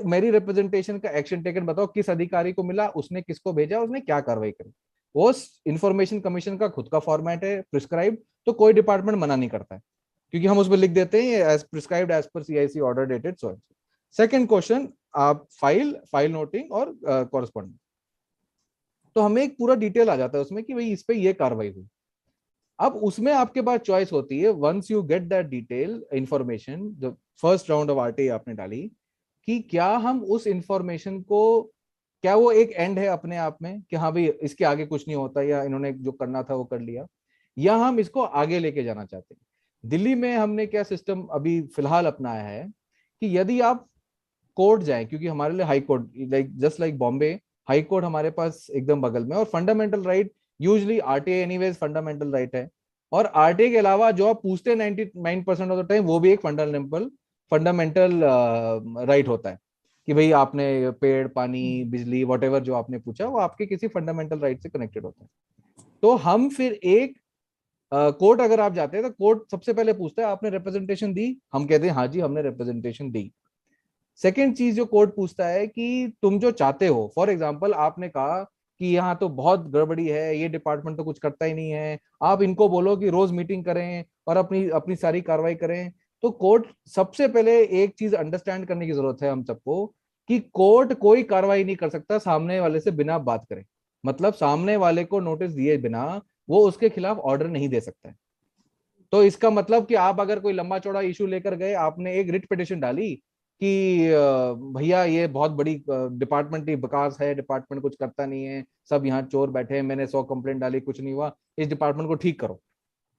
मेरी रिप्रेजेंटेशन का एक्शन टेकन बताओ, किस अधिकारी को मिला, उसने किसको भेजा, उसने क्या कार्रवाई करी। वो इंफॉर्मेशन कमीशन का खुद का फॉर्मेट है प्रिस्क्राइब, तो कोई डिपार्टमेंट मना नहीं करता है क्योंकि हम उसमें लिख देते हैं as prescribed as per CIC order dated so. Second question, आप फाइल नोटिंग और कॉरेस्पॉन्डिंग, तो हमें एक पूरा डिटेल आ जाता है उसमें कि भाई इस पे ये कार्रवाई हुई। अब उसमें आपके पास चॉइस होती है, once you get that detail information, जो फर्स्ट राउंड ऑफ आरटीआई आपने डाली, कि क्या हम उस इंफॉर्मेशन को, क्या वो एक एंड है अपने आप में कि हाँ भाई इसके आगे कुछ नहीं होता, या इन्होंने जो करना था वो कर लिया, या हम इसको आगे लेके जाना चाहते हैं। दिल्ली में हमने क्या सिस्टम अभी फिलहाल अपनाया है कि यदि आप कोर्ट जाए, क्योंकि हमारे लिए high court just like Bombay, high court हमारे पास एकदम बगल में, और fundamental right usually RTI anyways fundamental right है, और आरटीआई के अलावा जो आप पूछते हैं 99% ऑफ द टाइम वो भी एक फंडामेंटल राइट होता है कि भाई आपने पेड़, पानी, बिजली, व्हाटएवर जो आपने पूछा वो आपके किसी फंडामेंटल राइट से कनेक्टेड होता है। तो हम फिर एक कोर्ट अगर आप जाते हैं तो कोर्ट सबसे पहले पूछता है आपने रिप्रेजेंटेशन दी, हम कहते हैं हाँ जी हमने रिप्रेजेंटेशन दी। सेकेंड चीज जो कोर्ट पूछता है कि तुम जो चाहते हो, फॉर एग्जाम्पल आपने कहा कि यहाँ तो बहुत गड़बड़ी है, ये डिपार्टमेंट तो कुछ करता ही नहीं है, आप इनको बोलो कि रोज मीटिंग करें और अपनी अपनी सारी कार्रवाई करें। तो कोर्ट सबसे पहले एक चीज अंडरस्टैंड करने की जरूरत है हम सबको कि कोर्ट कोई कार्रवाई नहीं कर सकता सामने वाले से बिना बात करे, मतलब सामने वाले को नोटिस दिए बिना वो उसके खिलाफ ऑर्डर नहीं दे सकता है। तो इसका मतलब कि आप अगर कोई लंबा चौड़ा इशू लेकर गए, आपने एक रिट पिटिशन डाली कि भैया ये बहुत बड़ी डिपार्टमेंट की विकास है, डिपार्टमेंट कुछ करता नहीं है, सब यहाँ चोर बैठे हैं, मैंने 100 कंप्लेंट डाली कुछ नहीं हुआ, इस डिपार्टमेंट को ठीक करो।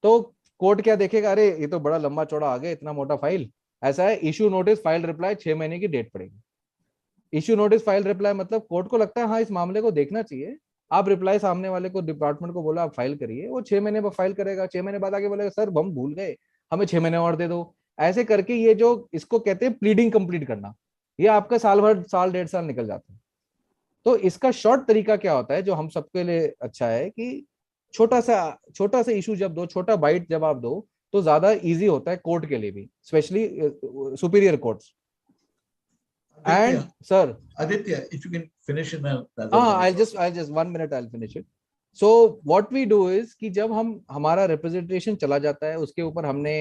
तो कोर्ट क्या देखेगा, अरे ये तो बड़ा लंबा चौड़ा आ गया, इतना मोटा फाइल। ऐसा है, इशू नोटिस फाइल रिप्लाई 6 महीने की डेट पड़ेगी। इशू नोटिस फाइल रिप्लाई मतलब कोर्ट को लगता है हाँ इस मामले को देखना चाहिए, आप रिप्लाई सामने वाले को डिपार्टमेंट को बोला आप फाइल करिए, वो 6 महीने बाद फाइल करेगा, 6 महीने बाद आके बोलेगा सर हम भूल गए, हमें 6 महीने और दे दो। ऐसे करके ये जो इसको कहते हैं प्लीडिंग कंप्लीट करना, ये आपका साल भर, साल 1.5 साल निकल जाता है। तो इसका शॉर्ट तरीका क्या होता है जो हम सबके लिए अच्छा है कि छोटा सा इशू जब दो, छोटा बाइट जब आप दो तो ज्यादा इजी होता है कोर्ट के लिए भी, specially superior courts. And sir Aditya, if you can finish in another I'll minute. just 1 minute I'll finish it. So what we do is कि जब हम हमारा रिप्रेजेंटेशन चला जाता है, उसके ऊपर हमने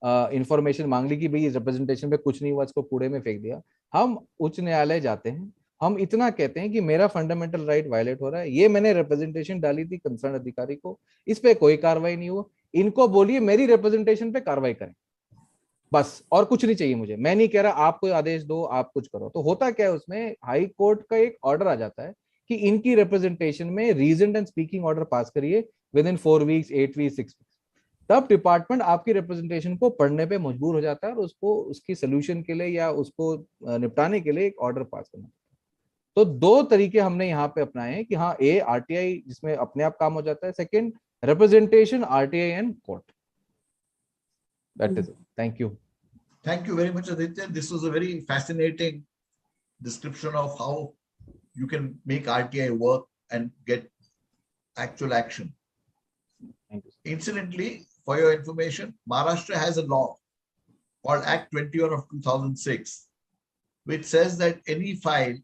इंफॉर्मेशन मांग ली कि भाई इस रिप्रेजेंटेशन पे कुछ नहीं हुआ, इसको कूड़े में फेंक दिया, हम उच्च न्यायालय जाते हैं, हम इतना कहते हैं कि मेरा फंडामेंटल राइट वायलेट हो रहा है, ये मैंने रिप्रेजेंटेशन डाली थी कंसर्न अधिकारी को, इस पे कोई कार्रवाई नहीं हुआ, इनको बोलिए मेरी रिप्रेजेंटेशन पे कार्रवाई करें, बस और कुछ नहीं चाहिए मुझे। मैं नहीं कह रहा आप कोई आदेश दो, आप कुछ करो। तो होता क्या है उसमें, हाई कोर्ट का एक ऑर्डर आ जाता है कि इनकी रिप्रेजेंटेशन में reason and speaking order pass करिए within 4 weeks, 8 weeks, 6 weeks. तब डिपार्टमेंट आपकी रिप्रेजेंटेशन को पढ़ने पे मजबूर हो जाता है और उसको उसकी सोल्यूशन के लिए या उसको निपटाने के लिए एक ऑर्डर पास करना। तो 2 तरीके हमने यहाँ पे अपनाए हैं कि हाँ, ए आरटीआई जिसमें अपने आप काम हो जाता है, second representation RTI and court. That is it, thank you. Thank you very much, Aditya. This was a very fascinating description of how you can make RTI work and get actual action. Thank you. Incidentally, for your information, Maharashtra has a law called Act 21 of 2006, which says that any file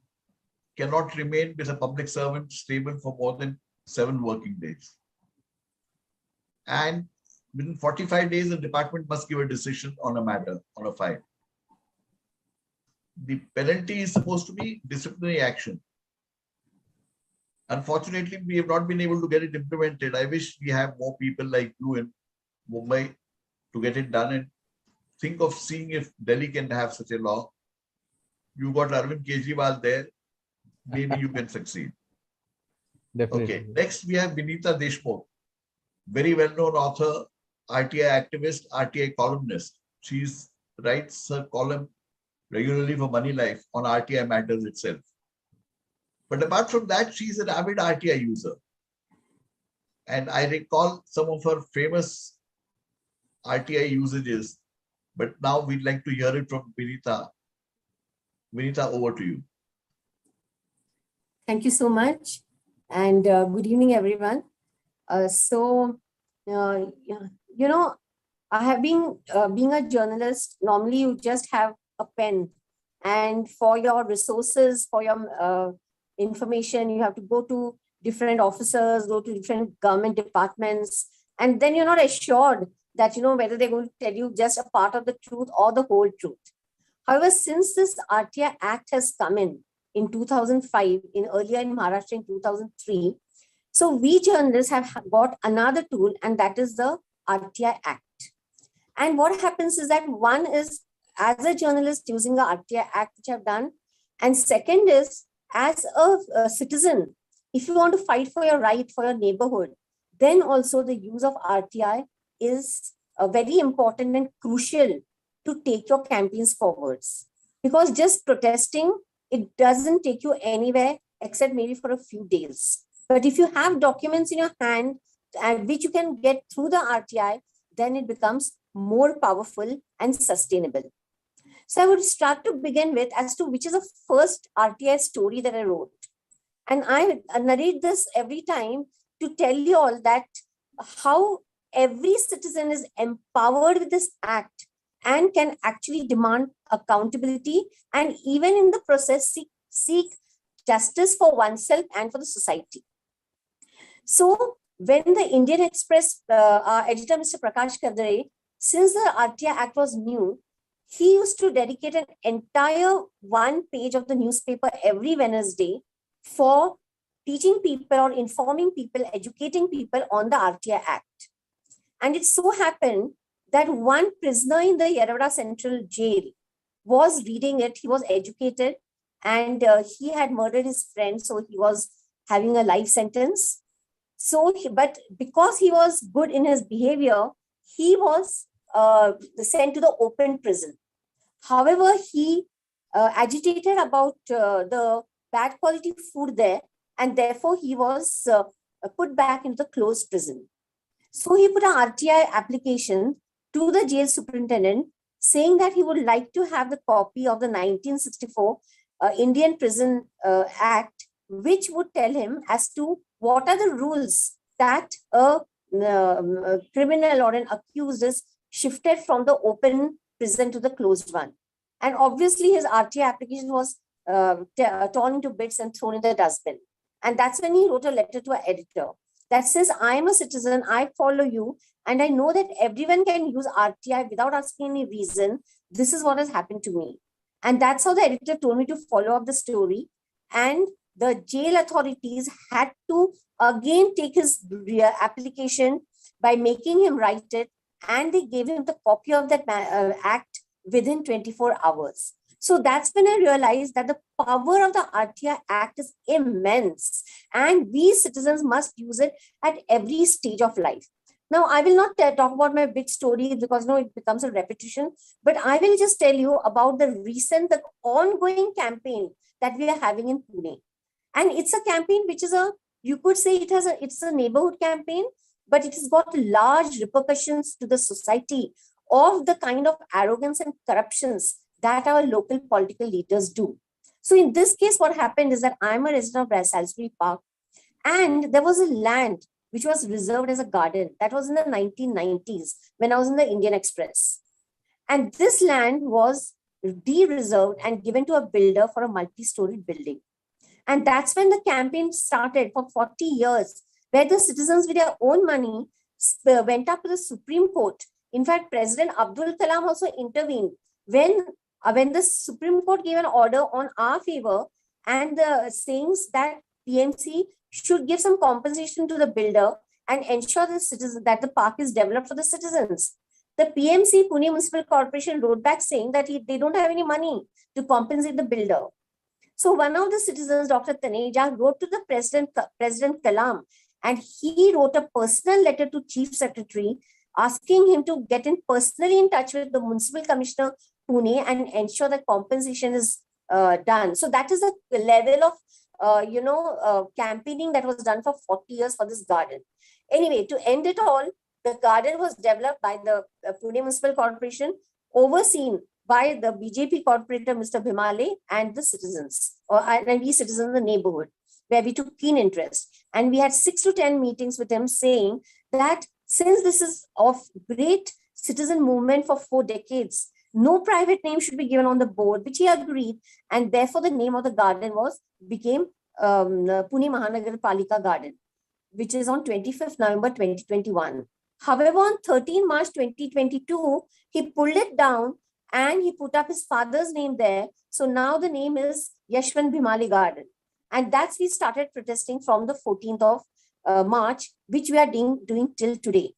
cannot remain with a public servant stable for more than 7 working days. And within 45 days, the department must give a decision on a matter, on a file. The penalty is supposed to be disciplinary action. Unfortunately, we have not been able to get it implemented. I wish we have more people like you in Mumbai to get it done, and think of seeing if Delhi can have such a law. You got Arvind Kejriwal there. Maybe you can succeed. Definitely. Okay, next we have Vinita Deshmukh, very well-known author, RTI activist, RTI columnist. She writes her column regularly for Moneylife on RTI matters itself. But apart from that, she's an avid RTI user. And I recall some of her famous RTI usages. But now we'd like to hear it from Vinita. Vinita, over to you. Thank you so much. And good evening, everyone. You know, I have been being a journalist. Normally, you just have a pen, and for your resources, for your information, you have to go to different officers, go to different government departments, and then you're not assured that whether they're going to tell you just a part of the truth or the whole truth. However, since this RTI Act has come in 2005, earlier in Maharashtra in 2003, so we journalists have got another tool, and that is the RTI Act. And what happens is that one is, as a journalist using the RTI Act, which I've done, and second is, as a citizen, if you want to fight for your right, for your neighborhood, then also the use of RTI is very important and crucial to take your campaigns forwards. Because just protesting, it doesn't take you anywhere except maybe for a few days. But if you have documents in your hand and which you can get through the RTI, then it becomes more powerful and sustainable. So I would start to begin with as to which is the first RTI story that I wrote. And I narrate this every time to tell you all that how every citizen is empowered with this act and can actually demand accountability and even in the process seek justice for oneself and for the society. So when the Indian Express, our editor, Mr. Prakash Kardare, since the RTI Act was new, he used to dedicate an entire one page of the newspaper every Wednesday for teaching people or informing people, educating people on the RTI Act. And it so happened that one prisoner in the Yerawada Central Jail was reading it. He was educated and he had murdered his friend. So he was having a life sentence. So, but because he was good in his behavior, he was sent to the open prison. However, he agitated about the bad quality food there, and therefore he was put back into the closed prison. So he put an RTI application to the jail superintendent saying that he would like to have the copy of the 1964 Indian Prison Act, which would tell him as to what are the rules that a criminal or an accused is shifted from the open prison to the closed one. And obviously his RTI application was torn into bits and thrown in the dustbin. And that's when he wrote a letter to an editor that says, I am a citizen, I follow you, and I know that everyone can use RTI without asking any reason. This is what has happened to me. And that's how the editor told me to follow up the story. And the jail authorities had to again take his application by making him write it, and they gave him the copy of that act within 24 hours. So that's when I realized that the power of the RTI Act is immense, and we citizens must use it at every stage of life. Now, I will not talk about my big story because no, it becomes a repetition, but I will just tell you about the ongoing campaign that we are having in Pune. And it's a campaign which is you could say it's a neighborhood campaign, but it has got large repercussions to the society of the kind of arrogance and corruptions that our local political leaders do. So in this case, what happened is that I'm a resident of Salisbury Park, and there was a land which was reserved as a garden. That was in the 1990s when I was in the Indian Express. And this land was de-reserved and given to a builder for a multi-story building. And that's when the campaign started for 40 years, where the citizens with their own money went up to the Supreme Court. In fact, President Abdul Kalam also intervened when the Supreme Court gave an order on our favor and saying that PMC should give some compensation to the builder and ensure that the park is developed for the citizens. The PMC, Pune Municipal Corporation, wrote back saying that they don't have any money to compensate the builder. So one of the citizens, Dr. Taneja, wrote to the President Kalam, and he wrote a personal letter to Chief Secretary asking him to get personally in touch with the Municipal Commissioner Pune and ensure that compensation is done. So that is the level of campaigning that was done for 40 years for this garden. Anyway, to end it all, the garden was developed by the Pune Municipal Corporation, overseen by the BJP corporator, Mr. Bhimale, and the citizens, and we citizens in the neighborhood, where we took keen interest. And we had 6 to 10 meetings with him saying that since this is of great citizen movement for 4 decades, no private name should be given on the board, which he agreed. And therefore, the name of the garden became Pune Mahanagar Palika Garden, which is on 25th November 2021. However, on 13 March 2022, he pulled it down and he put up his father's name there. So now the name is Yashwant Bhimale Garden. And that's we started protesting from the 14th of March, which we are doing till today.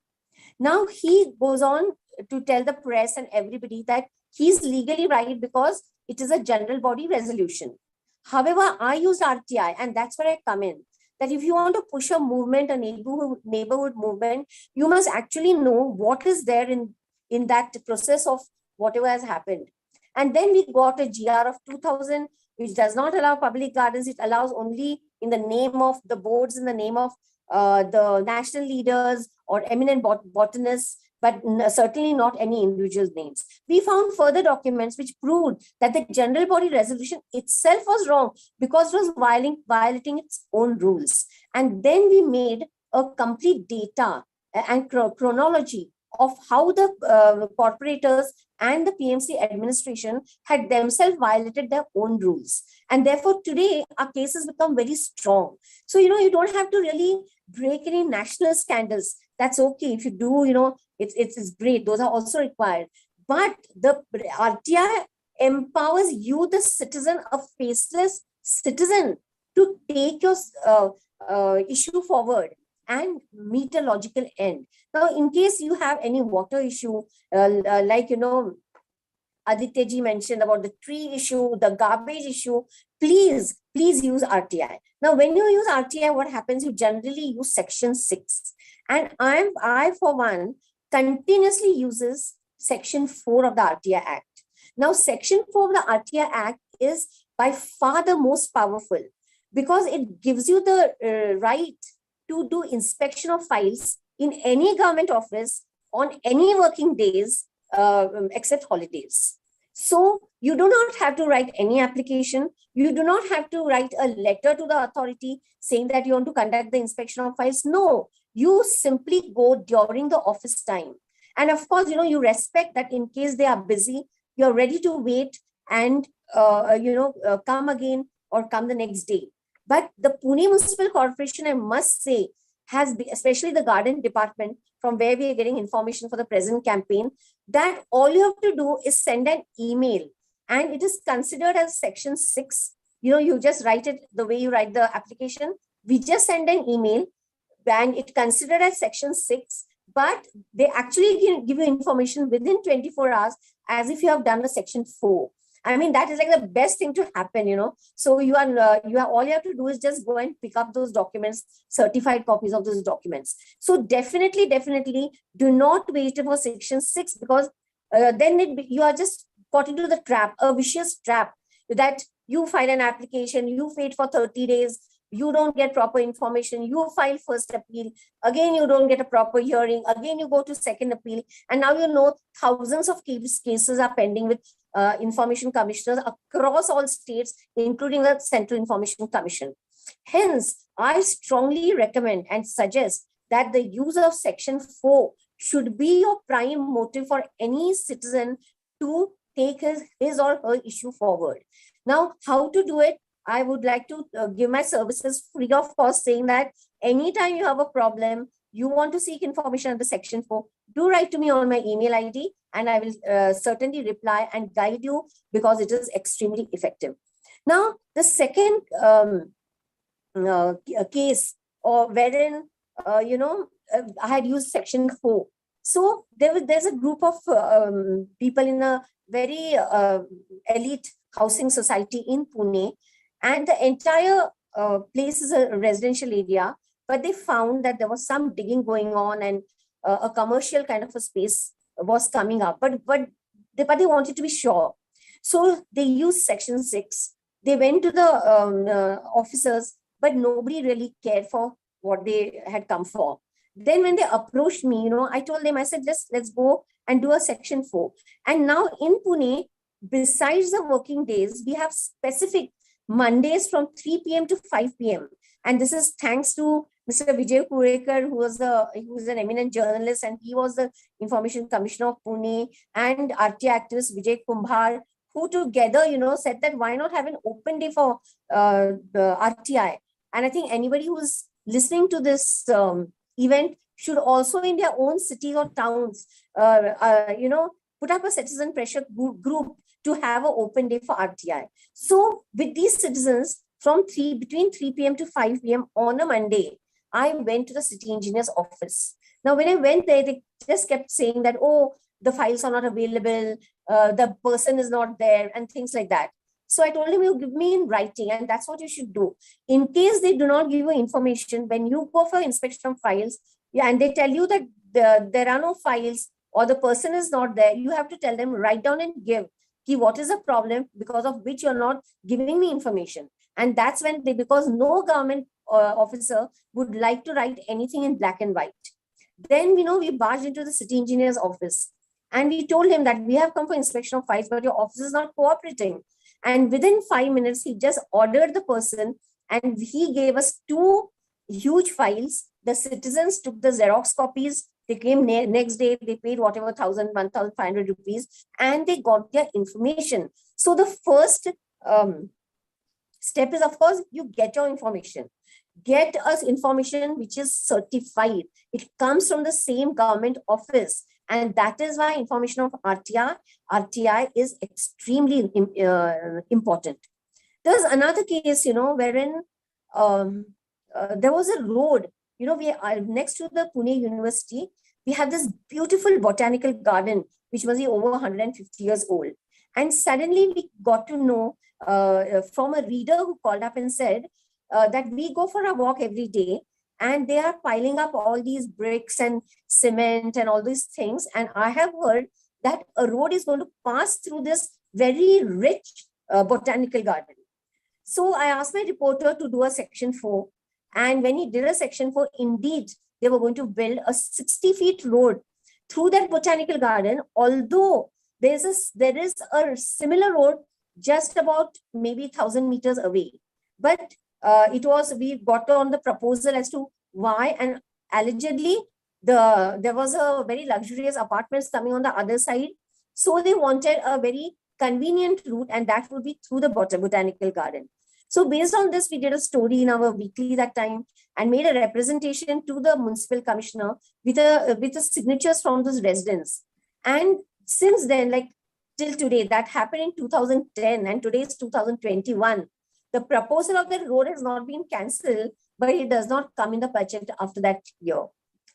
Now he goes on to tell the press and everybody that he's legally right because it is a general body resolution. However, I use RTI, and that's where I come in. That if you want to push a movement, a neighborhood movement, you must actually know what is there in that process of whatever has happened. And then we got a GR of 2000, which does not allow public gardens. It allows only in the name of the boards, in the name of the national leaders or eminent botanists, but certainly not any individual names. We found further documents which proved that the general body resolution itself was wrong because it was violating its own rules. And then we made a complete data and chronology of how the corporators and the PMC administration had themselves violated their own rules. And therefore, today, our cases become very strong. So, you don't have to really break any national scandals. That's okay. If you do, it's great. Those are also required. But the RTI empowers you, the citizen, a faceless citizen, to take your issue forward and meet a logical end. Now, in case you have any water issue, like, Aditya ji mentioned about the tree issue, the garbage issue, please use RTI. Now, when you use RTI, what happens? You generally use Section 6. And I, for one, continuously uses Section 4 of the RTI Act. Now, Section 4 of the RTI Act is by far the most powerful because it gives you the right to do inspection of files in any government office on any working days except holidays. So you do not have to write any application. You do not have to write a letter to the authority saying that you want to conduct the inspection of files. No, you simply go during the office time. And of course, you respect that in case they are busy, you're ready to wait and, come again or come the next day. But the Pune Municipal Corporation, I must say, has, especially the garden department, from where we are getting information for the present campaign, that all you have to do is send an email and it is considered as Section 6. You just write it the way you write the application. We just send an email and it's considered as Section 6, but they actually give you information within 24 hours as if you have done a Section 4. I mean, that is like the best thing to happen, So all you have to do is just go and pick up those documents, certified copies of those documents. So definitely do not wait for Section 6 because then you are just caught into the trap, a vicious trap that you file an application, you wait for 30 days, you don't get proper information, you file first appeal, again you don't get a proper hearing, again you go to second appeal, and now thousands of cases are pending with information commissioners across all states, including the Central Information Commission. Hence, I strongly recommend and suggest that the use of Section 4 should be your prime motive for any citizen to take his or her issue forward. Now, how to do it? I would like to give my services free of cost, saying that anytime you have a problem, you want to seek information under Section 4, do write to me on my email ID and I will certainly reply and guide you because it is extremely effective. Now, the second case wherein, I had used Section 4. So there's a group of people in a very elite housing society in Pune, and the entire place is a residential area, but they found that there was some digging going on and a commercial kind of a space was coming up, but they wanted to be sure. So they used Section 6. They went to the officers, but nobody really cared for what they had come for. Then when they approached me, I told them, I said, let's go and do a Section 4. And now in Pune, besides the working days, we have specific Mondays from 3 p.m. to 5 p.m. And this is thanks to Mr. Vijay Kurekar, who was an eminent journalist, and he was the Information Commissioner of Pune, and RTI activist Vijay Kumbhar, who together, said that why not have an open day for the RTI? And I think anybody who's listening to this event should also in their own cities or towns, put up a citizen pressure group to have an open day for RTI. So with these citizens, between 3 p.m. to 5 p.m. on a Monday, I went to the city engineer's office. Now, when I went there, they just kept saying that, oh, the files are not available, the person is not there, and things like that. So I told him, you give me in writing, and that's what you should do. In case they do not give you information, when you go for inspection of files, and they tell you that there are no files or the person is not there, you have to tell them, write down and give what is the problem because of which you're not giving me information. And that's when because no government officer would like to write anything in black and white. Then, we barged into the city engineer's office and we told him that we have come for inspection of files, but your office is not cooperating. And within 5 minutes, he just ordered the person and he gave us 2 huge files the citizens took the Xerox copies. They came next day, they paid whatever 1,500 rupees, and they got their information. So the first step is, of course, you get your information. Get us information which is certified. It comes from the same government office. And that is why information of RTI is extremely important. There's another case, wherein there was a road, we are next to the Pune University. We have this beautiful botanical garden, which was over 150 years old. And suddenly we got to know from a reader who called up and said that we go for a walk every day, and they are piling up all these bricks and cement and all these things. And I have heard that a road is going to pass through this very rich botanical garden. So I asked my reporter to do a section 4. And when he did a section 4, indeed, they were going to build a 60-feet road through that botanical garden, although there is a similar road just about maybe 1,000 meters away. But we got on the proposal as to why, and allegedly there was a very luxurious apartments coming on the other side. So they wanted a very convenient route, and that would be through the botanical garden. So based on this, we did a story in our weekly that time and made a representation to the municipal commissioner with the signatures from those residents. And since then, like till today, that happened in 2010, and today is 2021. The proposal of the road has not been cancelled, but it does not come in the budget after that year.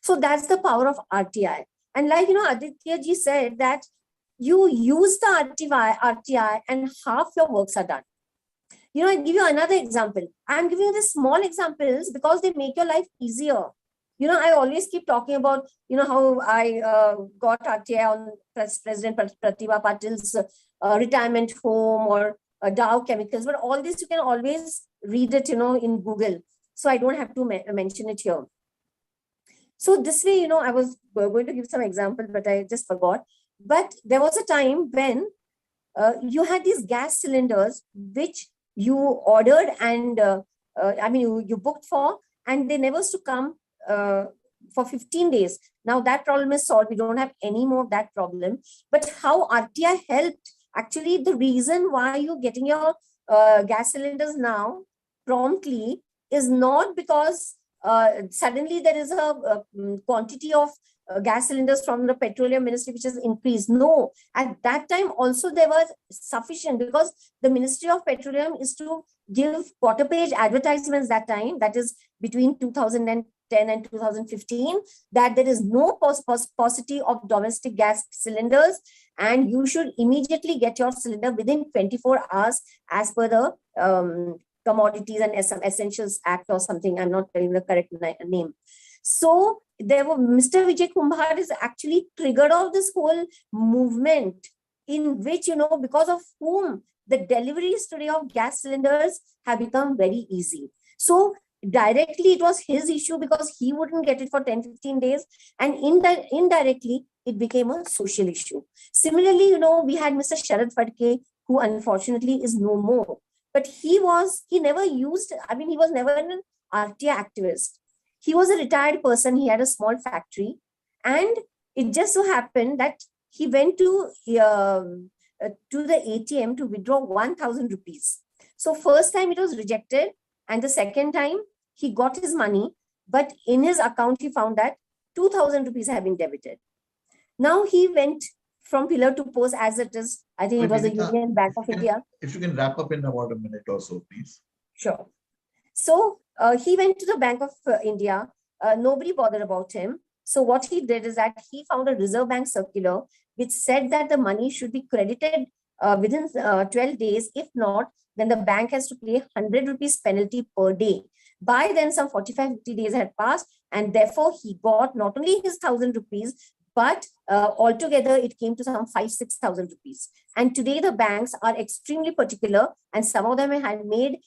So that's the power of RTI. And like, Aditya ji said that you use the RTI and half your works are done. I give you another example. I'm giving you the small examples because they make your life easier. I always keep talking about, how I got RTI on President Pratibha Patil's retirement home or Dow Chemicals, but all this you can always read it, in Google. So I don't have to mention it here. So this way, I was going to give some example, but I just forgot. But there was a time when you had these gas cylinders, which you ordered and you booked for, and they never used to come for 15 days. Now that problem is solved. We don't have any more of that problem. But how RTI helped, actually, the reason why you're getting your gas cylinders now promptly is not because suddenly there is a quantity of gas cylinders from the petroleum ministry which has increased. No, at that time also there was sufficient, because the Ministry of Petroleum is to give quarter page advertisements that time, that is between 2010 and 2015, that there is no paucity of domestic gas cylinders and you should immediately get your cylinder within 24 hours as per the Commodities and Essentials Act or something. I'm not telling the correct name. So there were Mr. Vijay Kumbhar is actually triggered off this whole movement, in which, because of whom the deliveries today of gas cylinders have become very easy. So directly it was his issue because he wouldn't get it for 10-15 days, and indirectly it became a social issue. Similarly, we had Mr. Sharad Phadke, who unfortunately is no more, but he was never an RTI activist. He was a retired person. He had a small factory, and it just so happened that he went to the ATM to withdraw 1,000 rupees. So first time it was rejected, and the second time he got his money, but in his account he found that 2,000 rupees have been debited. Now he went from pillar to post as it is. I think it was the Union Bank of India. If you can wrap up in about a minute or so, please. Sure. So he went to the Bank of India. Nobody bothered about him. So what he did is that he found a Reserve Bank circular which said that the money should be credited within 12 days. If not, then the bank has to pay 100 rupees penalty per day. By then, some 45-50 days had passed, and therefore he got not only his 1,000 rupees, but altogether it came to some 5,000-6,000 rupees. And today the banks are extremely particular, and some of them had made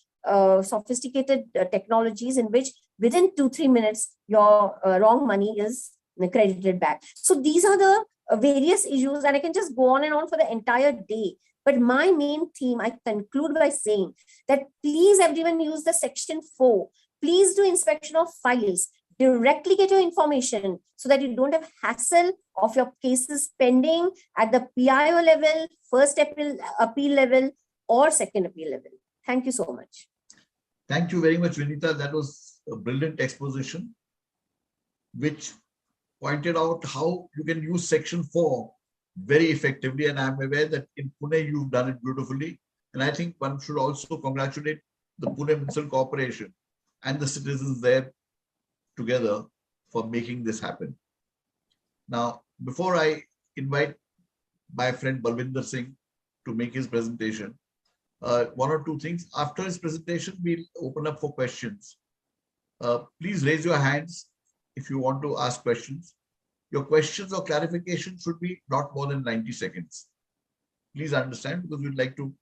sophisticated technologies in which within 2-3 minutes your wrong money is credited back. So these are the various issues, and I can just go on and on for the entire day. But my main theme, I conclude by saying that please everyone use the section 4. Please do inspection of files. directly get your information so that you don't have hassle of your cases pending at the PIO level, first appeal level, or second appeal level. Thank you so much. Thank you very much, Vinita. That was a brilliant exposition, which pointed out how you can use Section 4 very effectively. And I'm aware that in Pune, you've done it beautifully. And I think one should also congratulate the Pune Municipal Corporation and the citizens there together for making this happen. Now, before I invite my friend Balvinder Singh to make his presentation, one or two things. After his presentation, we'll open up for questions. Please raise your hands if you want to ask questions. Your questions or clarifications should be not more than 90 seconds. Please understand, because we'd like to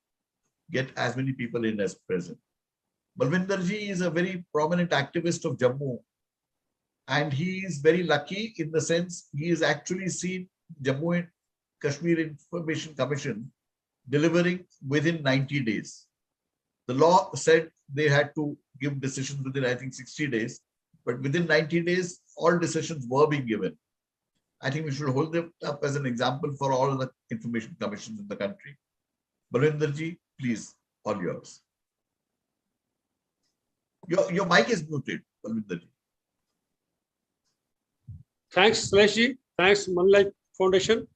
get as many people in as present. Balvinder ji is a very prominent activist of Jammu, and he is very lucky in the sense he has actually seen Jammu and Kashmir Information Commission delivering within 90 days. The law said they had to give decisions within, I think, 60 days, but within 90 days, all decisions were being given. I think we should hold them up as an example for all the information commissions in the country. Balvinder ji, please, all yours. Your mic is muted, Balvinder ji. Thanks, Shailesh ji. Thanks, Moneylife Foundation.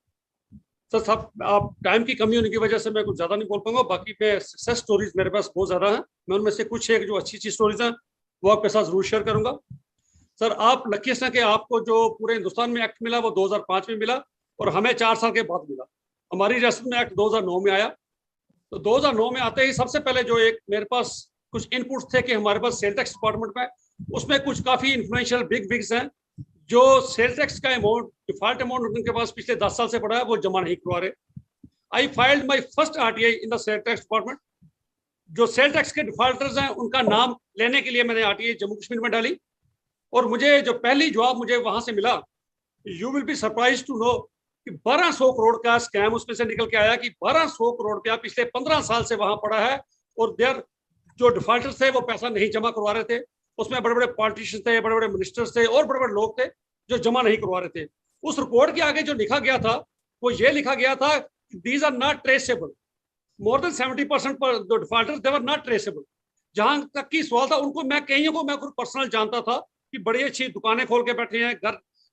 Sir साहब, आप time की कमी होने की वजह से मैं कुछ ज्यादा नहीं बोल पाऊंगा. बाकी मैं सक्सेस स्टोरीज मेरे पास बहुत ज्यादा है. मैं उनमें से कुछ एक जो अच्छी स्टोरीज हैं वो आपके साथ जरूर शेयर करूंगा. सर, आप लकीस्ट हैं कि आपको जो पूरे हिंदुस्तान में एक्ट मिला वो 2005 में मिला और हमें 4 साल के बाद मिला. हमारी रियासत में एक्ट 2009 में आया. तो 2009 में आते ही सबसे पहले जो एक मेरे पास कुछ इनपुट्स थे कि हमारे पास सेल टैक्स डिपार्टमेंट में उसमें कुछ काफी इन्फ्लुएंशियल बिग्स हैं जो सेल टैक्स का अमाउंट, डिफॉल्ट अमाउंट उनके पास पिछले 10 साल से पड़ा है, वो जमा नहीं करवा रहे. आई filed my first RTI in the sale tax department. जो सेल टैक्स के डिफॉल्टर्स हैं उनका नाम लेने के लिए मैंने RTI जम्मू कश्मीर में डाली और मुझे जो पहली जवाब मुझे वहां से मिला, you will be surprise to know कि 1200 करोड़ का स्कैम उसमें से निकल के आया कि 1200 करोड़ रुपया पिछले 15 साल से वहां पड़ा है और देयर जो डिफॉल्टर्स थे वो पैसा नहीं जमा करवा रहे थे. उसमें बड़े बड़े पॉलिटिशियंस थे, बड़े बड़े मिनिस्टर्स थे और बड़े बड़े लोग थे जो जमा नहीं करवा रहे थे. उस रिपोर्ट के आगे जो लिखा गया था वो ये लिखा गया था, these are not traceable. More than 70% पर जो defaulters they were not traceable. जहां तक की सवाल था, उनको मैं कईयों को मैं खुद पर्सनल जानता था कि बड़ी अच्छी दुकानें खोल के बैठे हैं,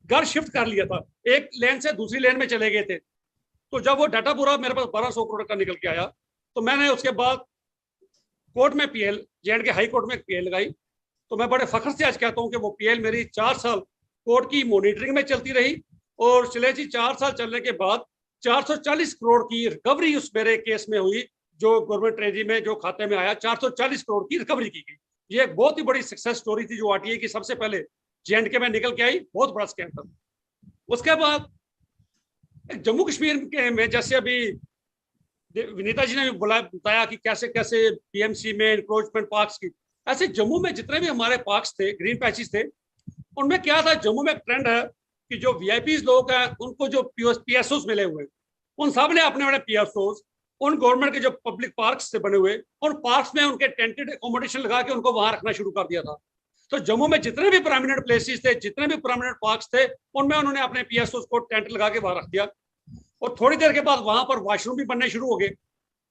घर शिफ्ट कर लिया था, एक लेन से दूसरी लेन में चले गए थे. तो जब वो डाटा पूरा मेरे पास 1200 करोड़ का निकल के आया तो मैंने उसके बाद कोर्ट में PL, J&K हाई कोर्ट में PL लगाई. तो मैं बड़े फख्र से आज कहता हूँ कि वो PL मेरी 4 साल कोर्ट की मॉनिटरिंग में चलती रही और शैलेश जी 4 साल चलने के बाद 440 करोड़ की रिकवरी उस मेरे केस में हुई, जो गवर्नमेंट ट्रेजरी में जो खाते में आया 440 करोड़ की रिकवरी की गई. ये एक बहुत ही बड़ी सक्सेस स्टोरी थी जो RTI की सबसे पहले J&K में निकल के आई. बहुत बड़ा स्कैम था. उसके बाद जम्मू कश्मीर में जैसे अभी विनीता जी ने भी बताया कि कैसे कैसे PMC में इंक्रोचमेंट पार्क्स की, ऐसे जम्मू में जितने भी हमारे पार्क्स थे, ग्रीन पैचेस थे, उनमें क्या था, जम्मू में एक ट्रेंड है कि जो VIPs लोग हैं उनको जो PSOs मिले हुए, उन सब ने अपने अपने PSOs उन गवर्नमेंट के जो पब्लिक पार्क्स से बने हुए और पार्क्स में उनके टेंटेड अकोमोडेशन लगा के उनको वहां रखना शुरू कर दिया था. तो जम्मू में जितने भी प्रोमिनेंट प्लेसेस थे, जितने भी प्रोमिनेंट पार्क्स थे, उनमें उन्होंने अपने PSOs को टेंट लगा के वहां रख दिया और थोड़ी देर के बाद वहां पर वॉशरूम भी बनने शुरू हो गए.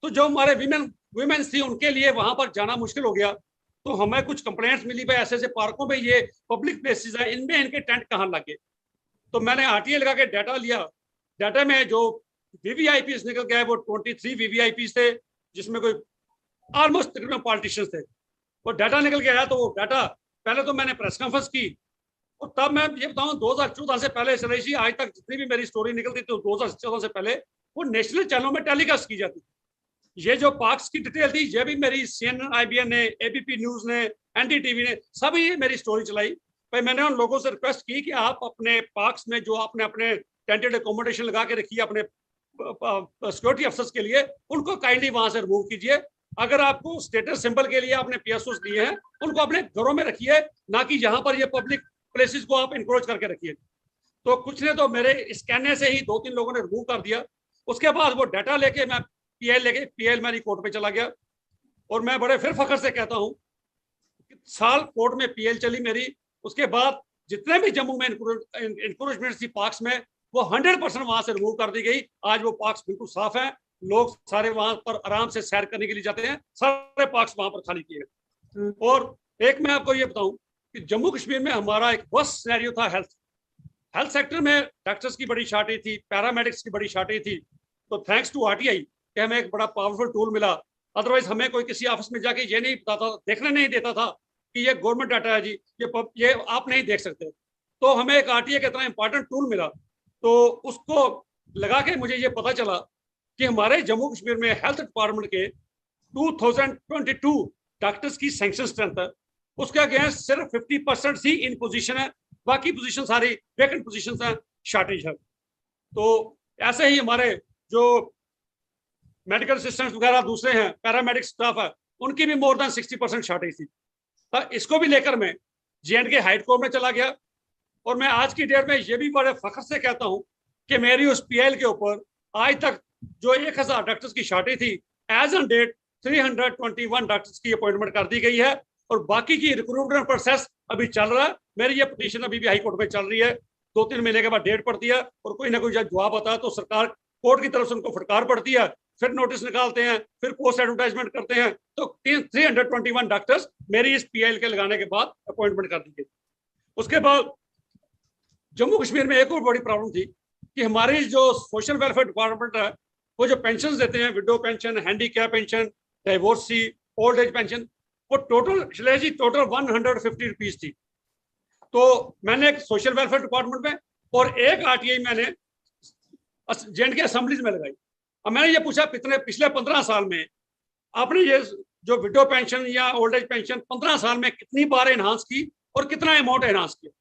तो जो हमारे वीमेन्स थी उनके लिए वहां पर जाना मुश्किल हो गया. तो हमें कुछ कंप्लेंट्स मिली, भाई ऐसे ऐसे पार्कों में ये पब्लिक प्लेसेस हैं, इनमें इनके टेंट कहाँ लगे. तो मैंने RTI लगा के डाटा लिया. डाटा में जो VVIPs निकल गए वो 23 VVIPs थे, जिसमें कोई ऑलमोस्ट तकरीबन पॉलिटिशियंस थे. वो डाटा निकल के आया. तो वो डाटा पहले तो मैंने प्रेस कॉन्फ्रेंस की और तब मैं ये बताऊं 2014 से पहले शैलेश जी आज तक जितनी भी मेरी स्टोरी निकलती थी 2014 से पहले वो नेशनल चैनलों में टेलीकास्ट की जाती. ये जो पार्क्स की डिटेल थी ये भी मेरी CNN, IBN ने, ABP न्यूज ने, NDTV ने सभी ये मेरी स्टोरी चलाई. भाई मैंने उन लोगों से रिक्वेस्ट की कि आप अपने पार्क्स में जो आपने अपने टेंटेड अकोमोडेशन लगा के रखी है अपने सिक्योरिटी अफसर्स के लिए, उनको काइंडली वहां से रिमूव कीजिए. अगर आपको स्टेटस सिंबल के लिए आपने PSOs दिए हैं उनको अपने घरों में रखिए, ना कि यहाँ पर ये पब्लिक प्लेसेस को आप इंक्रोच करके रखिए. तो कुछ ने तो मेरे इस कहने से ही 2-3 लोगों ने रिमूव कर दिया. उसके बाद वो डाटा लेके मैं PL मेरी कोर्ट पे चला गया और मैं बड़े फिर फख्र से कहता हूँ साल कोर्ट में PL चली मेरी. उसके बाद जितने भी जम्मू में इंक्रोचमेंट थी पार्क्स में, वो 100% वहां से रिमूव कर दी गई। आज वो पार्क्स बिल्कुल साफ हैं, लोग सारे वहां पर आराम से सैर करने के लिए जाते हैं, सारे पार्क्स वहां पर खाली किए गए। और एक मैं आपको ये बताऊं कि जम्मू कश्मीर में हमारा एक वर्स्ट सिनेरियो था हेल्थ सेक्टर में। डॉक्टर्स की बड़ी शॉर्टेज थी, पैरामेडिक्स की बड़ी शॉर्टेज थी। तो थैंक्स टू आरटीआई कि हमें एक बड़ा पावरफुल टूल मिला। अदरवाइज हमें कोई किसी ऑफिस में जाके ये नहीं बताता, देखने नहीं देता था कि ये गवर्नमेंट डाटा है जी, ये आप नहीं देख सकते। तो हमें एक आरटीआई का इतना इंपॉर्टेंट टूल मिला, तो उसको लगा के मुझे ये पता चला कि हमारे जम्मू कश्मीर में हेल्थ डिपार्टमेंट के 2022 डॉक्टर्स की सैंक्शन स्ट्रेंथ है, उसके अगेंस्ट सिर्फ 50% ही इन पोजीशन है, बाकी पोजीशन सारी वेकेंट पोजीशन है, शॉर्टेज है। तो ऐसे ही हमारे जो मेडिकल असिस्टेंट्स वगैरह दूसरे हैं, पैरामेडिक स्टाफ है, उनकी भी मोर देन 60% शॉर्टेज थी। तो इसको भी लेकर मैं J&K हाई कोर्ट में चला गया, और मैं आज की डेट में ये भी बड़े फख्र से कहता हूँ कि मेरी उस PL के ऊपर आज तक जो 1000 डॉक्टर्स की शॉर्टेज थी, एज ऑन डेट 321 डॉक्टर्स की अपॉइंटमेंट कर दी गई है, और बाकी की रिक्रूटमेंट प्रोसेस अभी चल रहा है। मेरी ये पिटीशन अभी भी हाई कोर्ट में चल रही है, 2-3 महीने के बाद डेट पड़ती है, और कोई ना कोई जब जवाब आता है तो सरकार कोर्ट की तरफ से उनको फटकार पड़ती है, फिर नोटिस निकालते हैं, फिर पोस्ट एडवर्टाइजमेंट करते हैं। तो 321 डॉक्टर्स मेरी इस PL के लगाने के बाद अपॉइंटमेंट कर दी गई। उसके बाद जम्मू कश्मीर में एक और बड़ी प्रॉब्लम थी कि हमारी जो सोशल वेलफेयर डिपार्टमेंट है, वो जो पेंशन देते हैं, window pension, handicap pension, divorcee, old age pension, वो टोटल 150 रुपीज थी। तो मैंने एक सोशल वेलफेयर डिपार्टमेंट में और एक RTI मैंने J&K असेंबलीज में लगाई। अब मैंने ये पूछा पिछले 15 साल में आपने ये जो विडो पेंशन या ओल्ड एज पेंशन 15 साल में कितनी बार एनहांस की और कितना अमाउंट एनहांस किया,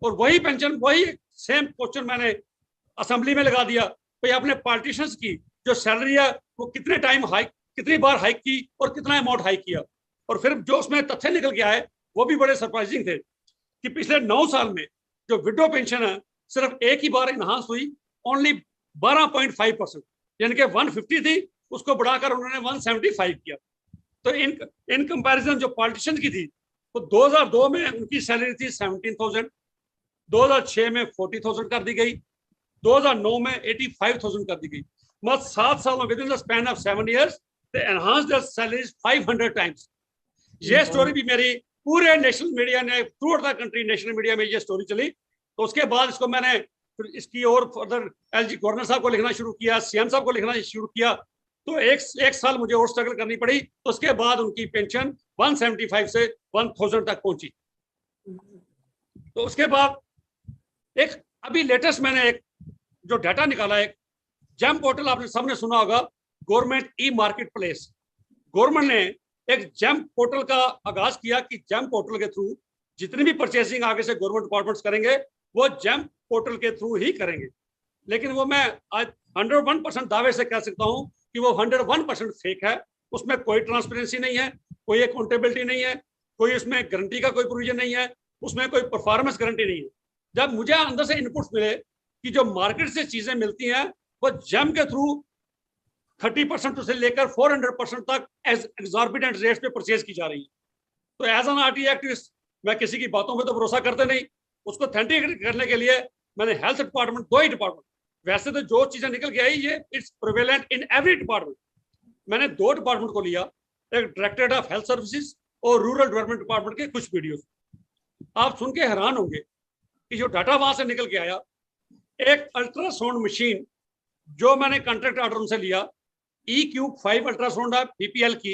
और वही पेंशन वही सेम क्वेश्चन मैंने असेंबली में लगा दिया, भाई आपने पॉलिटिशियंस की जो सैलरी है वो कितने टाइम हाइक, कितनी बार हाइक की और कितना अमाउंट हाइक किया। और फिर जो उसमें तथ्य निकल के आए वो भी बड़े सरप्राइजिंग थे कि पिछले 9 साल में जो विडो पेंशन है सिर्फ एक ही बार इनहांस हुई, ओनली 12.5%, यानी कि 150 थी, उसको बढ़ाकर उन्होंने 175 किया। तो इन कंपैरिजन जो पॉलिटिशियंस की थी, तो 2002 में उनकी सैलरी थी 17,000, 2006 में 40,000 कर दी गई, 2009 में 85,000 कर दी गई। मतलब 7 सालों with in the span of 7 years they enhanced their salaries 500 times। ये स्टोरी भी मेरी पूरे नेशनल मीडिया ने, through out the country national media में ये स्टोरी चली। तो उसके बाद इसको मैंने फिर इसकी और फर्दर LG गवर्नर साहब को लिखना शुरू किया, CM साहब को लिखना शुरू किया। तो एक साल मुझे और स्ट्रगल करनी पड़ी। तो उसके बाद उनकी पेंशन 175 से 1000 तक पहुंची। तो उसके बाद एक अभी लेटेस्ट मैंने एक जो डाटा निकाला, एक जेम पोर्टल, आपने सबने सुना होगा, गवर्नमेंट ई-मार्केट प्लेस। गवर्नमेंट ने एक जेम पोर्टल का आगाज किया कि जेम पोर्टल के थ्रू जितनी भी परचेसिंग आगे से गवर्नमेंट डिपार्टमेंट्स करेंगे वो जेम पोर्टल के थ्रू ही करेंगे। लेकिन वो मैं आज 101% दावे से कह सकता हूं कि वो 101% फेक है। उसमें कोई ट्रांसपेरेंसी नहीं है, कोई अकाउंटेबिलिटी नहीं है, कोई उसमें गारंटी का कोई प्रोविजन नहीं है, उसमें कोई परफॉर्मेंस गारंटी नहीं है। जब मुझे अंदर से इनपुट्स मिले कि जो मार्केट से चीजें मिलती हैं वो जेम के थ्रू 30% से लेकर 400% तक एग्जॉर्बिटेंट रेट्स पे परचेज की जा रही है। तो एज एन RTI एक्टिविस्ट मैं किसी की बातों पे तो भरोसा करते नहीं, उसको ऑथेंटिकेट करने के लिए मैंने हेल्थ डिपार्टमेंट, 2 ही डिपार्टमेंट, वैसे तो जो चीजें निकल के आई ये it's prevalent in every department, मैंने 2 डिपार्टमेंट को लिया, एक डायरेक्टरेट ऑफ हेल्थ सर्विसेज और रूरल डेवलपमेंट डिपार्टमेंट के कुछ वीडियोस। आप सुन के हैरान होंगे कि जो डाटा वहां से निकल के आया, एक अल्ट्रासाउंड मशीन जो मैंने कॉन्ट्रैक्ट ऑर्डर उनसे लिया, E-Cube5 अल्ट्रासाउंड BPL की,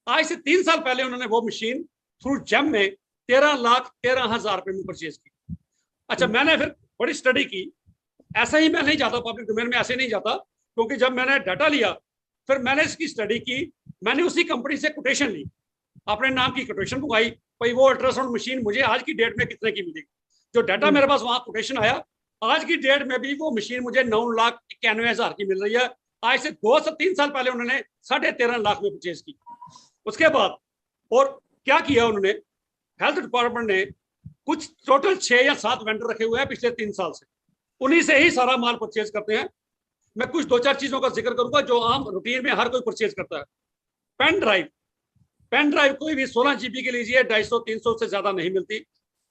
आज से 3 साल पहले उन्होंने वो मशीन थ्रू जेम में 13,13,000 रुपए में परचेज की। अच्छा, मैंने फिर बड़ी स्टडी की, ऐसा ही मैं नहीं जाता पब्लिक डोमेन में, ऐसे नहीं जाता, क्योंकि जब मैंने डाटा लिया फिर मैंने इसकी स्टडी की, मैंने उसी कंपनी से कोटेशन ली, अपने नाम की कोटेशन मंगवाई, भाई वो अल्ट्रासाउंड मशीन मुझे आज की डेट में कितने की मिलेगी। जो डाटा मेरे पास वहां कोटेशन आया, आज की डेट में भी वो मशीन मुझे 9,91,000 की मिल रही है। आज से 2 से 3 साल पहले उन्होंने 13.5 लाख में परचेज की। उसके बाद और क्या किया उन्होंने, हेल्थ डिपार्टमेंट ने कुछ टोटल 6 या 7 वेंडर रखे हुए हैं पिछले 3 साल से, उन्हीं से ही सारा माल परचेज करते हैं। मैं कुछ 2-4 चीजों का जिक्र करूंगा जो आम रूटीन में हर कोई परचेज करता है। पेन ड्राइव कोई भी 16 GB के लीजिए 250-300 से ज्यादा नहीं मिलती।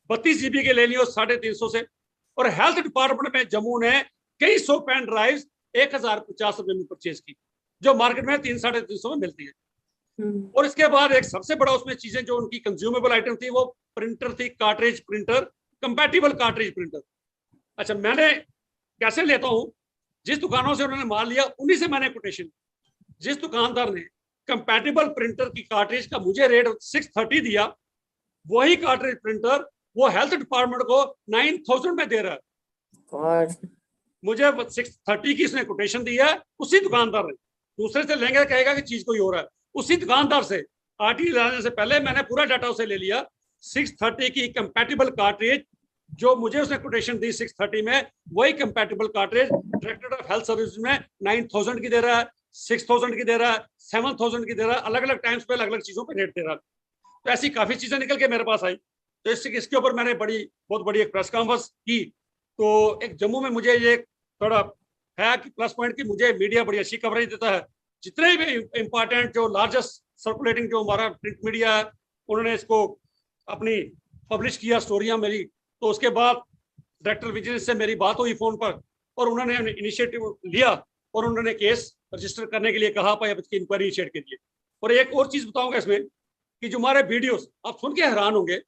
32 GB के ले लियो 350 से। और हेल्थ डिपार्टमेंट में जम्मू ने कई सौ पेन ड्राइव 1050 रुपए में परचेज की, जो मार्केट में 300-350 में मिलती है। और इसके बाद एक सबसे बड़ा उसमें चीजें जो उनकी कंज्यूमेबल आइटम थी, वो प्रिंटर थी, cartridge printer, compatible cartridge printer. अच्छा, मैंने कैसे लेता हूं, जिस दुकानों से उन्होंने माल लिया उन्हीं से मैंने कोटेशन। जिस दुकानदार ने कंपैटिबल प्रिंटर की कार्ट्रिज का मुझे रेट 630 दिया, वही कार्ट्रिज प्रिंटर वो हेल्थ डिपार्टमेंट को 9000 में दे रहा है। मुझे 630 की इसने कोटेशन दी है, उसी दुकानदार ने। दूसरे से लेंगे कहेगा कि चीज कोई और है। उसी दुकानदार से आरटीआई लाने से पहले मैंने पूरा डाटा उसे ले लिया। 630 की कंपैटिबल कार्ट्रिज जो मुझे उसने कोटेशन दी 630 में, वही compatible cartridge director of health service में 9000 की दे रहा है, 6000 की दे रहा है, 7000 की दे रहा है। अलग अलग टाइम्स पे अलग अलग चीजों पे रेट दे रहा है। तो ऐसी काफी चीजें निकल के मेरे पास आई। तो इसके ऊपर मैंने बहुत बड़ी एक प्रेस कॉन्फ्रेंस की। तो एक जम्मू में मुझे ये थोड़ा है कि प्लस पॉइंट की मुझे मीडिया बड़ी अच्छी कवरेज देता है। जितने भी इंपॉर्टेंट जो लार्जेस्ट सर्कुलेटिंग जो हमारा प्रिंट मीडिया है, उन्होंने इसको अपनी पब्लिश किया स्टोरियां मेरी। तो उसके बाद डायरेक्टर विजिलेंस से मेरी बात हुई फोन पर, और उन्होंने इनिशिएटिव लिया और उन्होंने केस रजिस्टर करने के लिए कहा, भाई अब इसकी इंक्वायरी इनिशिएट कीजिए। और एक और चीज बताऊंगा इसमें कि जो हमारे वीडियोस, आप सुन के हैरान होंगे,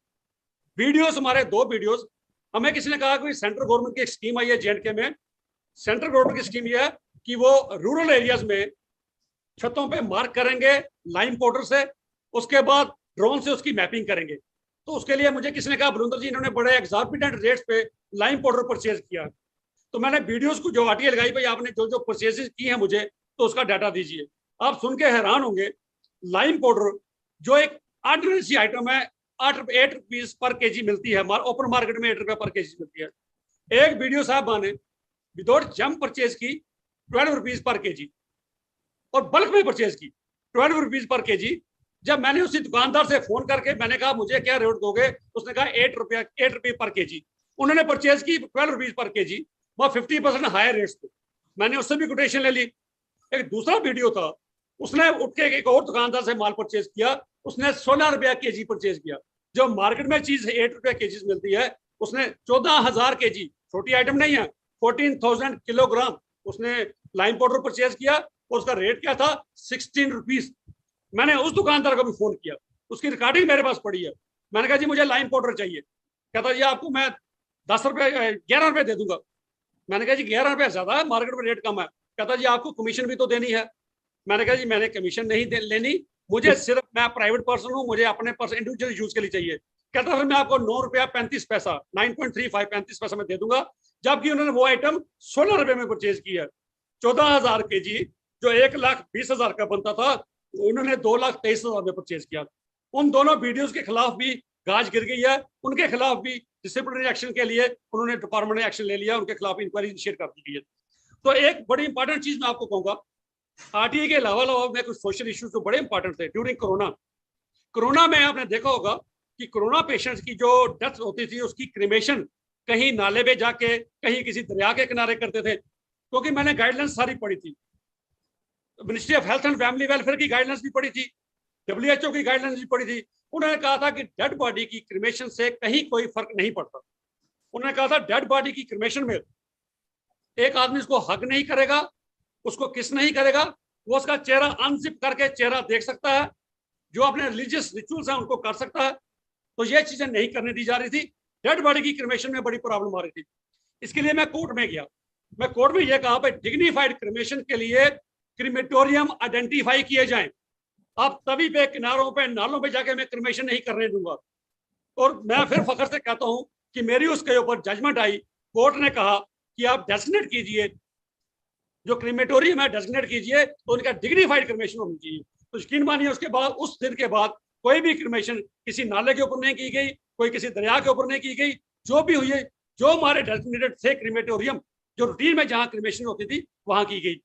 वीडियोस हमारे 2 वीडियोस, हमें किसी ने कहा कि सेंट्रल गवर्नमेंट की एक स्कीम आई है J&K में। सेंट्रल गवर्नमेंट की स्कीम यह है कि वो रूरल एरियाज में छतों पे मार्क करेंगे लाइम पाउडर से, उसके बाद ड्रोन से उसकी मैपिंग करेंगे। तो उसके लिए मुझे किसी ने कहा, बलविंदर जी इन्होंने बड़े एग्जॉर्बिटेंट रेट्स पे लाइम पाउडर परचेज किया। तो मैंने वीडियोस को जो आरटीआई लगाई, भाई आपने जो जो परचेजेस की हैं मुझे, तो उसका डाटा दीजिए। आप सुन के हैरान होंगे, लाइम पाउडर जो एक ऑर्डिनरी सी आइटम है, 8 रुपीज पर केजी मिलती है, ओपन मार्केट में 8 रुपये पर केजी मिलती है। एक वीडियो साहब ने विदाउट जंप परचेज की 12 रुपीज पर केजी, और बल्क में परचेज की 12 रुपीज पर केजी। जब मैंने उसी दुकानदार से फोन करके मैंने कहा मुझे क्या रेट दोगे, उसने कहा 8 रुपये पर केजी। उन्होंने परचेज की 12 रुपीज पर केजी, वो 50% हायर रेट्स पे। मैंने उससे भी कोटेशन ले ली। एक दूसरा वीडियो था, उसने उठ के एक और दुकानदार से माल परचेज किया, उसने 16 रुपया केजी परचेज किया। जो मार्केट में चीज 8 रुपया केजी मिलती है, उसने 14,000 केजी, छोटी आइटम नहीं है, 14,000 किलोग्राम उसने लाइम पाउडर परचेज किया, और उसका रेट क्या था 16 रुपीज। मैंने उस दुकानदार को भी फोन किया, उसकी रिकॉर्डिंग मेरे पास पड़ी है। मैंने कहा जी मुझे लाइम पाउडर चाहिए। कहता जी आपको मैं 10 रुपये 11 रुपये दे दूंगा। मैंने कहा जी 11 रुपये ज्यादा है, मार्केट में रेट कम है। कहता जी आपको कमीशन भी तो देनी है। मैंने कहा जी मैंने कमीशन नहीं लेनी, मुझे सिर्फ, मैं प्राइवेट पर्सन हूँ, मुझे अपने पर्सन इंडिविजुअल यूज के लिए चाहिए। कहता फिर मैं आपको 9 रुपया 35 पैसा 9.35 35 पैसा में दे दूंगा। जबकि उन्होंने वो आइटम 16 रुपये में परचेज की है। 14,000 केजी जो 1,20,000 का बनता था, उन्होंने 2,23,000 में परचेज किया। उन दोनों वीडियोस के खिलाफ भी गाज गिर गई है, उनके खिलाफ भी डिसिप्लिनरी एक्शन के लिए उन्होंने डिपार्टमेंट ने एक्शन ले लिया, उनके खिलाफ इंक्वायरी इनिशिएट कर दी गई है। तो एक बड़ी इंपॉर्टेंट चीज मैं आपको कहूंगा, आरटीआई के अलावा में कुछ सोशल इश्यूज जो बड़े इंपॉर्टेंट थे ड्यूरिंग कोरोना में। आपने देखा होगा कि कोरोना पेशेंट्स की जो डेथ होती थी, उसकी क्रिमेशन कहीं नाले में जाके, कहीं किसी दरिया के किनारे करते थे, क्योंकि मैंने गाइडलाइंस सारी पढ़ी थी। Ministry of health and family welfare की गाइडलाइंस भी पढ़ी थी, WHO की गाइडलाइंस भी पढ़ी थी। उन्होंने कहा था कि डेड बॉडी की क्रिमेशन से कहीं कोई फर्क नहीं पड़ता। उन्होंने कहा था डेड बॉडी की क्रिमेशन में एक आदमी उसको हग नहीं करेगा, उसको किस नहीं करेगा, वो उसका चेहरा अनजिप करके चेहरा देख सकता है, जो अपने रिलीजियस रिचुअल्स हैं उनको कर सकता है। तो ये चीजें नहीं करने दी जा रही थी। डेड बॉडी की क्रिमेशन में बड़ी प्रॉब्लम आ रही थी। इसके लिए मैं कोर्ट में गया। मैं कोर्ट में यह कहा भाई डिग्निफाइड क्रिमेशन के लिए क्रिमेटोरियम आइडेंटिफाई किए जाएं। आप तभी पे किनारों पे नालों पे जाके मैं क्रिमेशन नहीं करने दूंगा। और मैं फिर फख्र से कहता हूं कि मेरी उसके ऊपर जजमेंट आई, कोर्ट ने कहा कि आप डेजिग्नेट कीजिए, जो क्रिमेटोरियम है डेजिग्नेट कीजिए, तो उनका डिग्निफाइड क्रिमेशन होनी चाहिए। तो यकीन मानिए उसके बाद, उस दिन के बाद कोई भी क्रिमेशन किसी नाले के ऊपर नहीं की गई, कोई किसी दरिया के ऊपर नहीं की गई। जो भी हुई है, जो हमारे डेजिग्नेटेड थे क्रिमेटोरियम, जो रूटीन में जहाँ क्रिमेशन होती थी वहां की गई।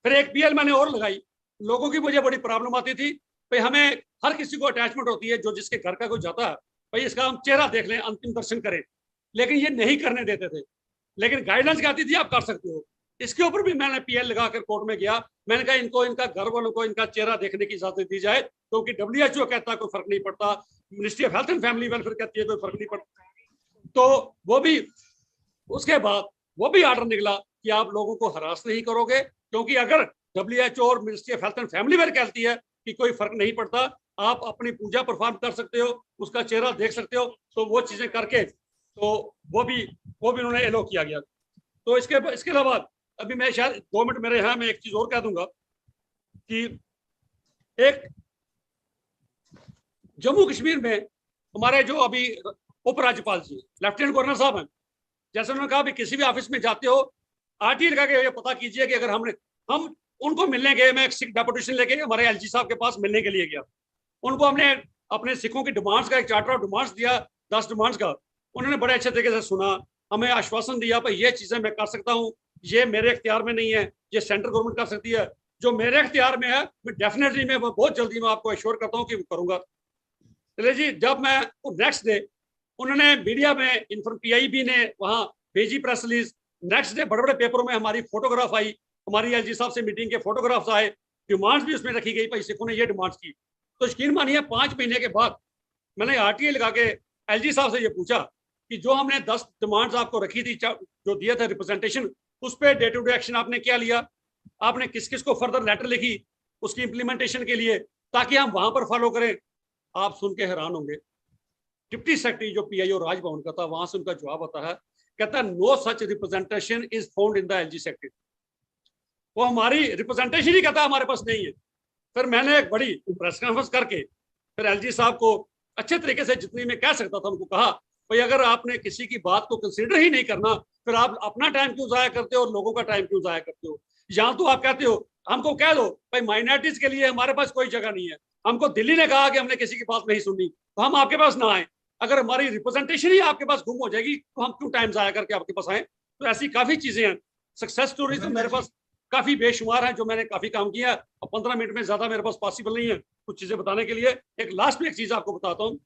फिर एक PL मैंने और लगाई। लोगों की मुझे बड़ी प्रॉब्लम आती थी, भाई हमें हर किसी को अटैचमेंट होती है, जो जिसके घर का कोई जाता है, भाई इसका हम चेहरा देख लें, अंतिम दर्शन करें, लेकिन ये नहीं करने देते थे। लेकिन गाइडलाइंस क्या आती थी, आप कर सकते हो। इसके ऊपर भी मैंने PL लगाकर कोर्ट में गया। मैंने कहा इनको, इनका घर वालों को इनका चेहरा देखने की इजाजत दी जाए, क्योंकि WHO कहता है कोई फर्क नहीं पड़ता, ministry of health and family welfare कहती है कोई फर्क नहीं पड़ता। तो वो भी उसके बाद वो भी आर्डर निकला कि आप लोगों को हरास नहीं करोगे, क्योंकि अगर WHO और ministry of health and family welfare कहती है कि कोई फर्क नहीं पड़ता, आप अपनी पूजा परफॉर्म कर सकते हो, उसका चेहरा देख सकते हो, तो वो चीजें करके तो वो भी उन्होंने एलो किया गया। तो इसके अलावा अभी मैं शायद 2 मिनट मेरे यहाँ, मैं एक चीज और कह दूंगा कि एक जम्मू कश्मीर में हमारे जो अभी उपराज्यपाल जी लेफ्टिनेंट गवर्नर साहब हैं, जैसे उन्होंने कहा भी किसी भी ऑफिस में जाते हो RTI लगा के ये पता कीजिए कि अगर हम उनको मिलने गए, मैं एक सिख डेपुटेशन लेके हमारे LG साहब के पास मिलने के लिए गया, उनको हमने अपने सिखों की डिमांड्स का एक चार्टर ऑफ डिमांड्स दिया, 10 डिमांड्स का। उन्होंने बड़े अच्छे तरीके से सुना, हमें आश्वासन दिया भाई ये चीजें मैं कर सकता हूँ, ये मेरे इख्तियार में नहीं है, ये सेंट्रल गवर्नमेंट कर सकती है, जो मेरे इख्तियार में है मैं डेफिनेटली मैं बहुत जल्दी मैं आपको एश्योर करता हूँ कि करूंगा। चलिए जी, जब मैं नेक्स्ट डे उन्होंने मीडिया में PIB ने वहाँ भेजी प्रेस रिलीज, नेक्स्ट डे बड़े बड़े पेपरों में हमारी फोटोग्राफ आई, हमारी LG साहब से मीटिंग के फोटोग्राफ्स आए, डिमांड्स भी उसमें रखी गई, भाई सिखों ने ये डिमांड्स की। तो यकीन मानिए 5 महीने के बाद मैंने RTI लगा के LG साहब से ये पूछा कि जो हमने 10 डिमांड्स आपको रखी थी, जो दिया था रिप्रेजेंटेशन, उस per day to day action आपने क्या लिया, आपने किस किस को फर्दर लेटर लिखी उसकी इंप्लीमेंटेशन के लिए, ताकि हम वहां पर फॉलो करें। आप सुन के हैरान होंगे, डिप्टी सेक्रेटरी जो PIO राजभवन का था, वहां से उनका जवाब आता है, कहता है no such representation is found in the LG secretary. वो हमारी रिप्रेजेंटेशन ही कहता है हमारे पास नहीं है। फिर मैंने एक बड़ी प्रेस कॉन्फ्रेंस करके फिर LG साहब को अच्छे तरीके से जितनी मैं कह सकता था उनको कहा, भाई अगर आपने किसी की बात को कंसीडर ही नहीं करना, फिर आप अपना टाइम क्यों जाया करते हो और लोगों का टाइम क्यों जाया करते हो। यहाँ तो आप कहते हो, हमको कह दो भाई माइनॉरिटीज के लिए हमारे पास कोई जगह नहीं है, हमको दिल्ली ने कहा कि हमने किसी की बात नहीं सुननी, तो हम आपके पास ना आए। अगर हमारी रिप्रेजेंटेशन ही आपके पास गुम हो जाएगी तो हम क्यों टाइम जाया करके आपके पास आए। तो ऐसी काफी चीजें हैं, सक्सेस स्टोरीज तो मेरे पास काफी बेशुमार हैं, जो मैंने काफी काम किया, और 15 मिनट में ज्यादा मेरे पास पॉसिबल नहीं है कुछ चीजें बताने के लिए। एक लास्ट में एक चीज आपको बताता हूँ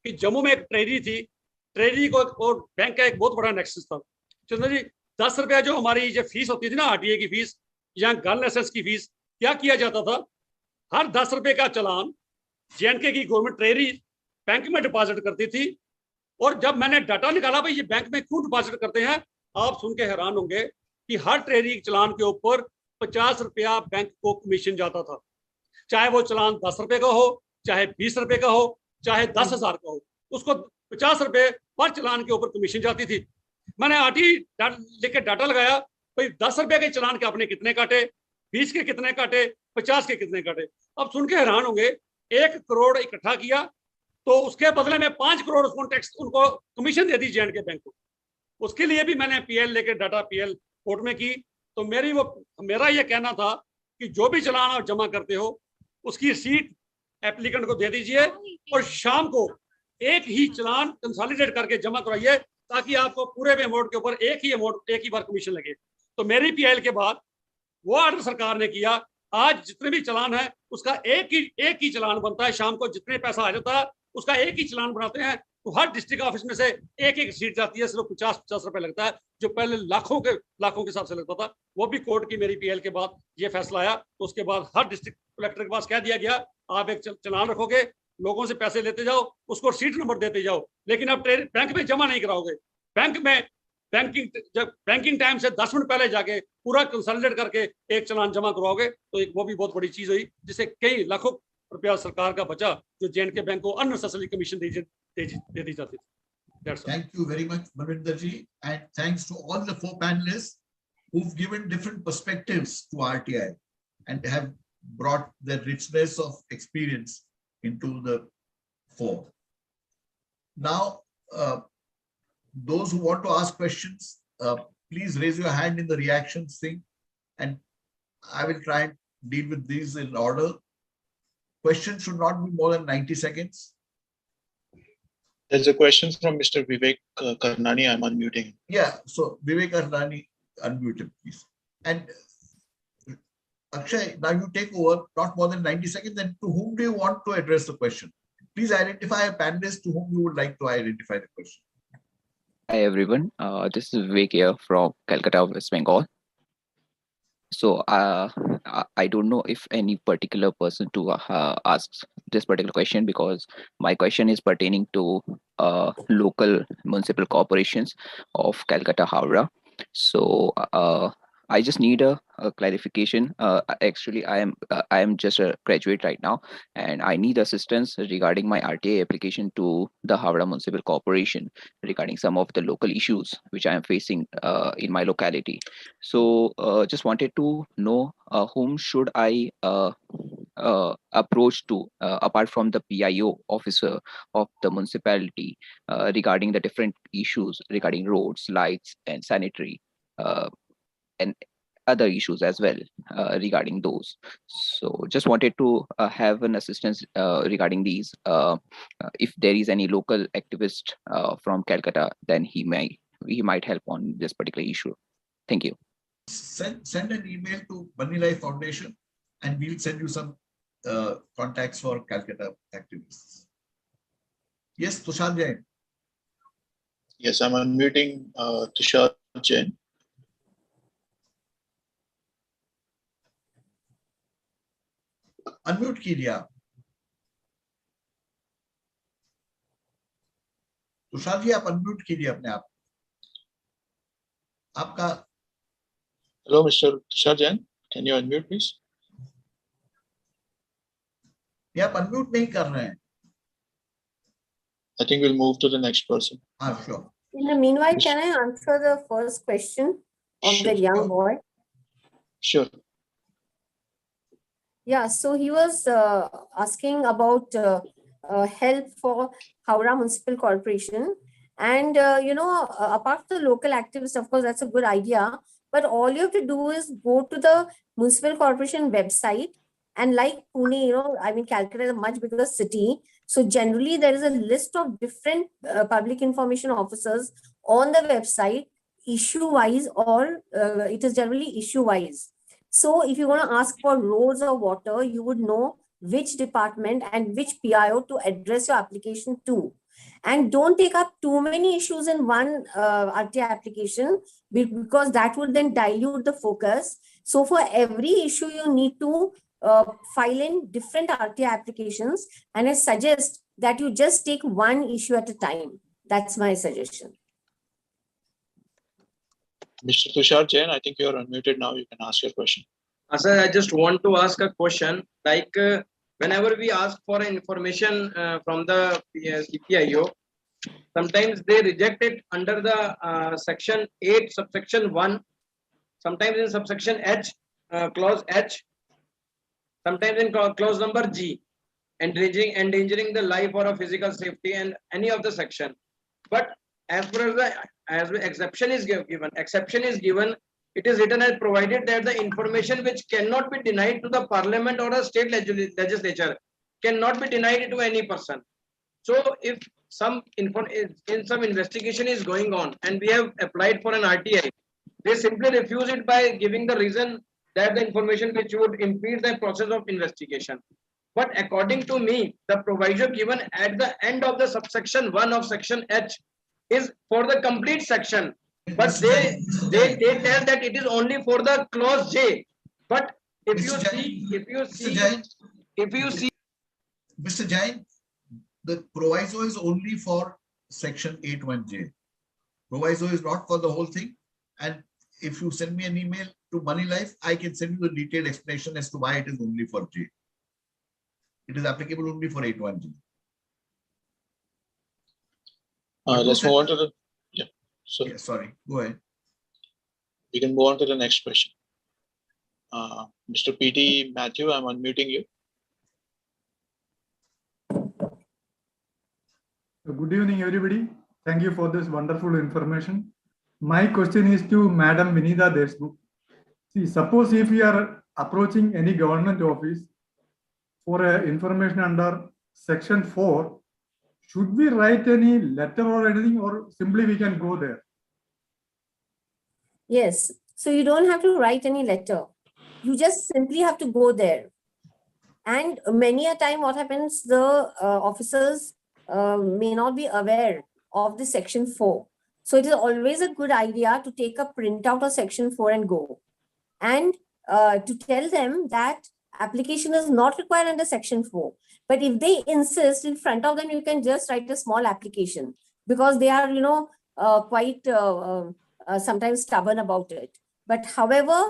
कि जम्मू में एक ट्रेजरी थी, ट्रेजरी को और बैंक का एक बहुत बड़ा नेक्सस था। चंद्र जी, 10 रुपया जो हमारी जो फीस होती थी ना RTI की फीस या गन लाइसेंस की फीस, क्या किया जाता था, हर 10 रुपए का चालान JNK की गवर्नमेंट ट्रेजरी बैंक में डिपॉजिट करती थी। और जब मैंने डाटा निकाला भाई ये बैंक में क्यों डिपॉजिट करते हैं, आप सुन के हैरान होंगे कि हर ट्रेजरी चालान के ऊपर 50 रुपया बैंक को कमीशन जाता था, चाहे वो चालान 10 रुपए का हो, चाहे 20 रुपए का हो, चाहे 10,000 का हो, उसको 50 रुपए पर चालान के ऊपर कमीशन जाती थी। मैंने RTI लेके डाटा लगाया, भाई 10 रुपए के चालान के आपने कितने काटे, 20 के कितने काटे, 50 के कितने काटे। अब सुन के हैरान होंगे, 1 करोड़ इकट्ठा किया तो उसके बदले में 5 करोड़ उसको टैक्स उनको कमीशन दे दी JNK बैंक को। उसके लिए भी मैंने PL लेके डाटा PL कोर्ट में की। तो मेरा ये कहना था कि जो भी चालान आप जमा करते हो उसकी रसीद एप्लीकेंट को दे दीजिए और शाम को एक ही चालान कंसोलिडेट करके जमा कराइए, ताकि आपको पूरे अमाउंट के ऊपर एक ही बार कमीशन लगे। तो मेरी PL के बाद वो ऑर्डर सरकार ने किया, आज जितने भी चालान है उसका एक ही चालान बनता है, शाम को जितने पैसा आ जाता है उसका एक ही चालान बनाते हैं। तो हर डिस्ट्रिक्ट ऑफिस में से एक सीट जाती है, सिर्फ 50 रुपए लगता है, जो पहले लाखों के हिसाब से लगता था। वो भी कोर्ट की मेरी PL के बाद ये फैसला आया। तो उसके बाद हर डिस्ट्रिक्ट कलेक्टर के पास कह दिया गया, आप एक चालान रखोगे, लोगों से पैसे लेते जाओ, उसको सीट नंबर देते जाओ, लेकिन आप बैंक में जमा नहीं कराओगे। बैंक में बैंकिंग टाइम से 10 मिनट पहले जाके पूरा कंसोलिडेट करके एक चालान जमा करवाओगे। तो एक वो भी बहुत बड़ी चीज हुई, जिससे कई लाखों रुपया सरकार का बचा, जो JNK बैंक को अननेसेसरी कमीशन दे दी जाती थी। Thank you very much, Balvinder ji, and thanks to all the 4 panelists who've given different perspectives to RTI and have brought the richness of experience into the fore. Now, those who want to ask questions, please raise your hand in the reactions thing, and I will try and deal with these in order. Questions should not be more than 90 seconds. There's a question from Mr. Vivek Karnani. I'm unmuting. Yeah, so Vivek Karnani, unmute him, please. And Akshay, now you take over, not more than 90 seconds. And to whom do you want to address the question? Please identify a panelist to whom you would like to identify the question. Hi everyone, this is Vivek here from Calcutta, West Bengal. So I don't know if any particular person to ask this particular question, because my question is pertaining to local municipal corporations of Calcutta, Howrah. So I just need a clarification. Actually, I am just a graduate right now, and I need assistance regarding my RTA application to the Howrah Municipal Corporation regarding some of the local issues which I am facing in my locality. So just wanted to know whom should I approach to apart from the PIO officer of the municipality regarding the different issues regarding roads, lights, and sanitary. And other issues as well regarding those. So just wanted to have an assistance regarding these. If there is any local activist from Calcutta, then he might help on this particular issue. Thank you. Send an email to Moneylife Foundation and we'll send you some contacts for Calcutta activists. Yes, Tushar Jain. Yes, I'm unmuting Tushar Jain. Unmute कीजिए आप तुषार जी, आप unmute कीजिए अपने आप आपका Hello, Mr. Tushar Jain. Can you unmute, please? ये आप unmute नहीं कर रहे हैं. I think we'll move to the next person. Sure. In the meanwhile, can I answer the first question of the young boy? Sure. Yeah, so he was asking about help for Howrah Municipal Corporation. And, apart from the local activists, of course, that's a good idea. But all you have to do is go to the Municipal Corporation website. And like Pune, Calcutta is a much bigger city. So generally, there is a list of different public information officers on the website, issue-wise, or it is generally issue-wise. So if you want to ask for roads or water, you would know which department and which PIO to address your application to. And don't take up too many issues in one RTI application because that would then dilute the focus. So for every issue, you need to file in different RTI applications. And I suggest that you just take one issue at a time. That's my suggestion. Mr. Tushar Jain, I think you are unmuted now. You can ask your question. Sir, I just want to ask a question. Like whenever we ask for information from the CPIO, sometimes they reject it under the section 8, subsection 1, sometimes in subsection H, clause H, sometimes in clause number G, endangering the life or a physical safety and any of the section. But as far as the exception is given, it is written as provided that the information which cannot be denied to the parliament or a state legislature cannot be denied to any person. So if some investigation is going on and we have applied for an RTI, they simply refuse it by giving the reason that the information which would impede the process of investigation. But according to me, the proviso given at the end of the subsection 1 of section H is for the complete section, but they tell that it is only for the clause J. But if you see, Mr. Jain, the proviso is only for section 8(1)J. Proviso is not for the whole thing. And if you send me an email to Moneylife, I can send you the detailed explanation as to why it is only for J. It is applicable only for 8(1)J. Let's move on to the sorry, go ahead. We can move on to the next question. Mr. PT Matthew, I'm unmuting you. Good evening, everybody. Thank you for this wonderful information. My question is to Madam Vinita Deshmukh. See, suppose if we are approaching any government office for information under section 4, should we write any letter or anything, or simply we can go there? Yes. So you don't have to write any letter. You just simply have to go there. And many a time what happens, the officers may not be aware of the section 4. So it is always a good idea to take a printout of section 4 and go. And to tell them that application is not required under section 4. But if they insist, in front of them, you can just write a small application. because they are, quite sometimes stubborn about it. But however,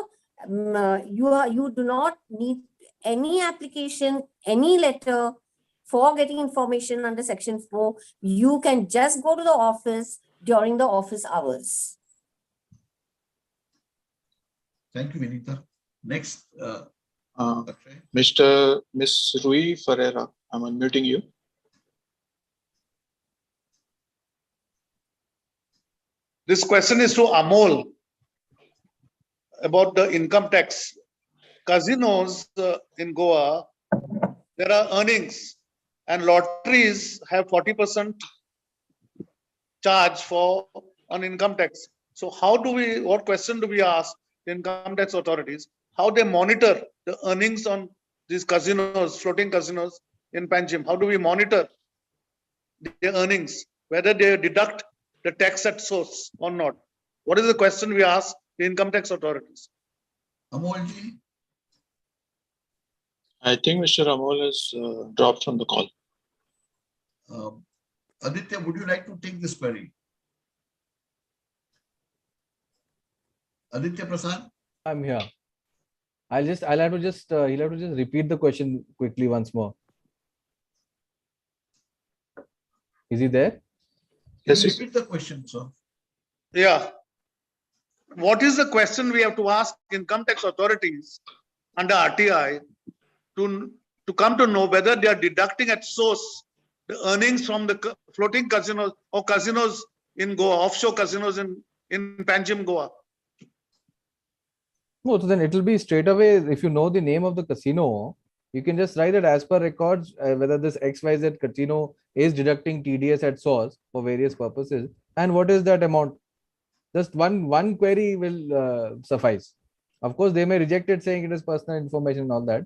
you do not need any application, any letter for getting information under Section 4. You can just go to the office during the office hours. Thank you, Vinita. Next, Miss Rui Ferreira, I'm unmuting you. This question is to Amol about the income tax. Casinos in Goa, there are earnings, and lotteries have 40% charge on income tax. So what question do we ask the income tax authorities? How they monitor the earnings on these casinos, floating casinos in Panjim? How do we monitor the earnings, whether they deduct the tax at source or not? What is the question we ask the income tax authorities? Amolji. I think Mr. Amol has dropped from the call. Aditya, would you like to take this query? Aditya Prasad? I'm here. I'll have to just he'll have to just repeat the question quickly once more. Is he there? Yes, repeat the question, sir. Yeah. What is the question we have to ask income tax authorities under RTI to come to know whether they are deducting at source the earnings from the floating casinos or casinos in Goa, offshore casinos in Panjim, Goa? No, so then it will be straight away. If you know the name of the casino, you can just write that as per records, whether this XYZ casino is deducting TDS at source for various purposes, and what is that amount. Just one query will suffice. Of course, they may reject it saying it is personal information and all that,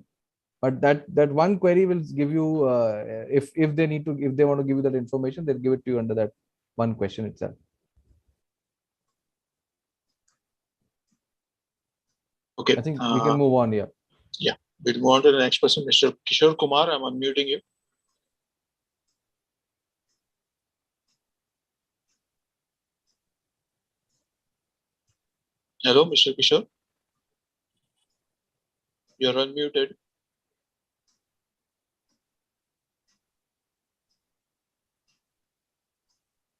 but that one query will give you if they want to give you that information, they'll give it to you under that one question itself. Okay, I think we can move on here. Yeah, we'll move on to the next person, Mr. Kishore Kumar. I'm unmuting you. Hello, Mr. Kishore. You're unmuted.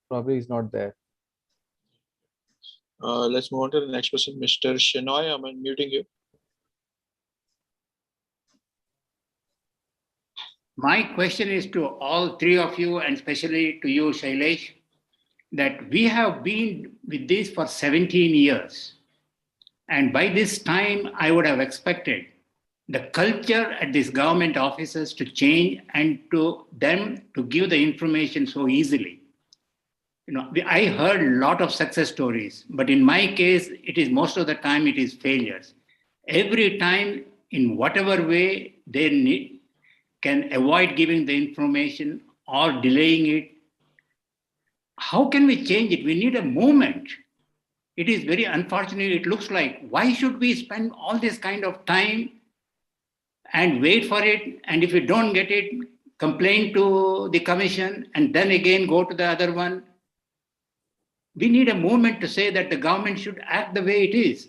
Probably he's not there. Let's move on to the next person, Mr. Shenoy. I'm unmuting you. My question is to all three of you, and especially to you, Shailesh, that we have been with this for 17 years. And by this time, I would have expected the culture at these government offices to change and to them to give the information so easily. I heard a lot of success stories, but in my case, it is most of the time it is failures. Every time, in whatever way they can avoid giving the information or delaying it. How can we change it? We need a movement. It is very unfortunate. It looks like, why should we spend all this kind of time and wait for it? And if we don't get it, complain to the commission and then again go to the other one. We need a movement to say that the government should act the way it is.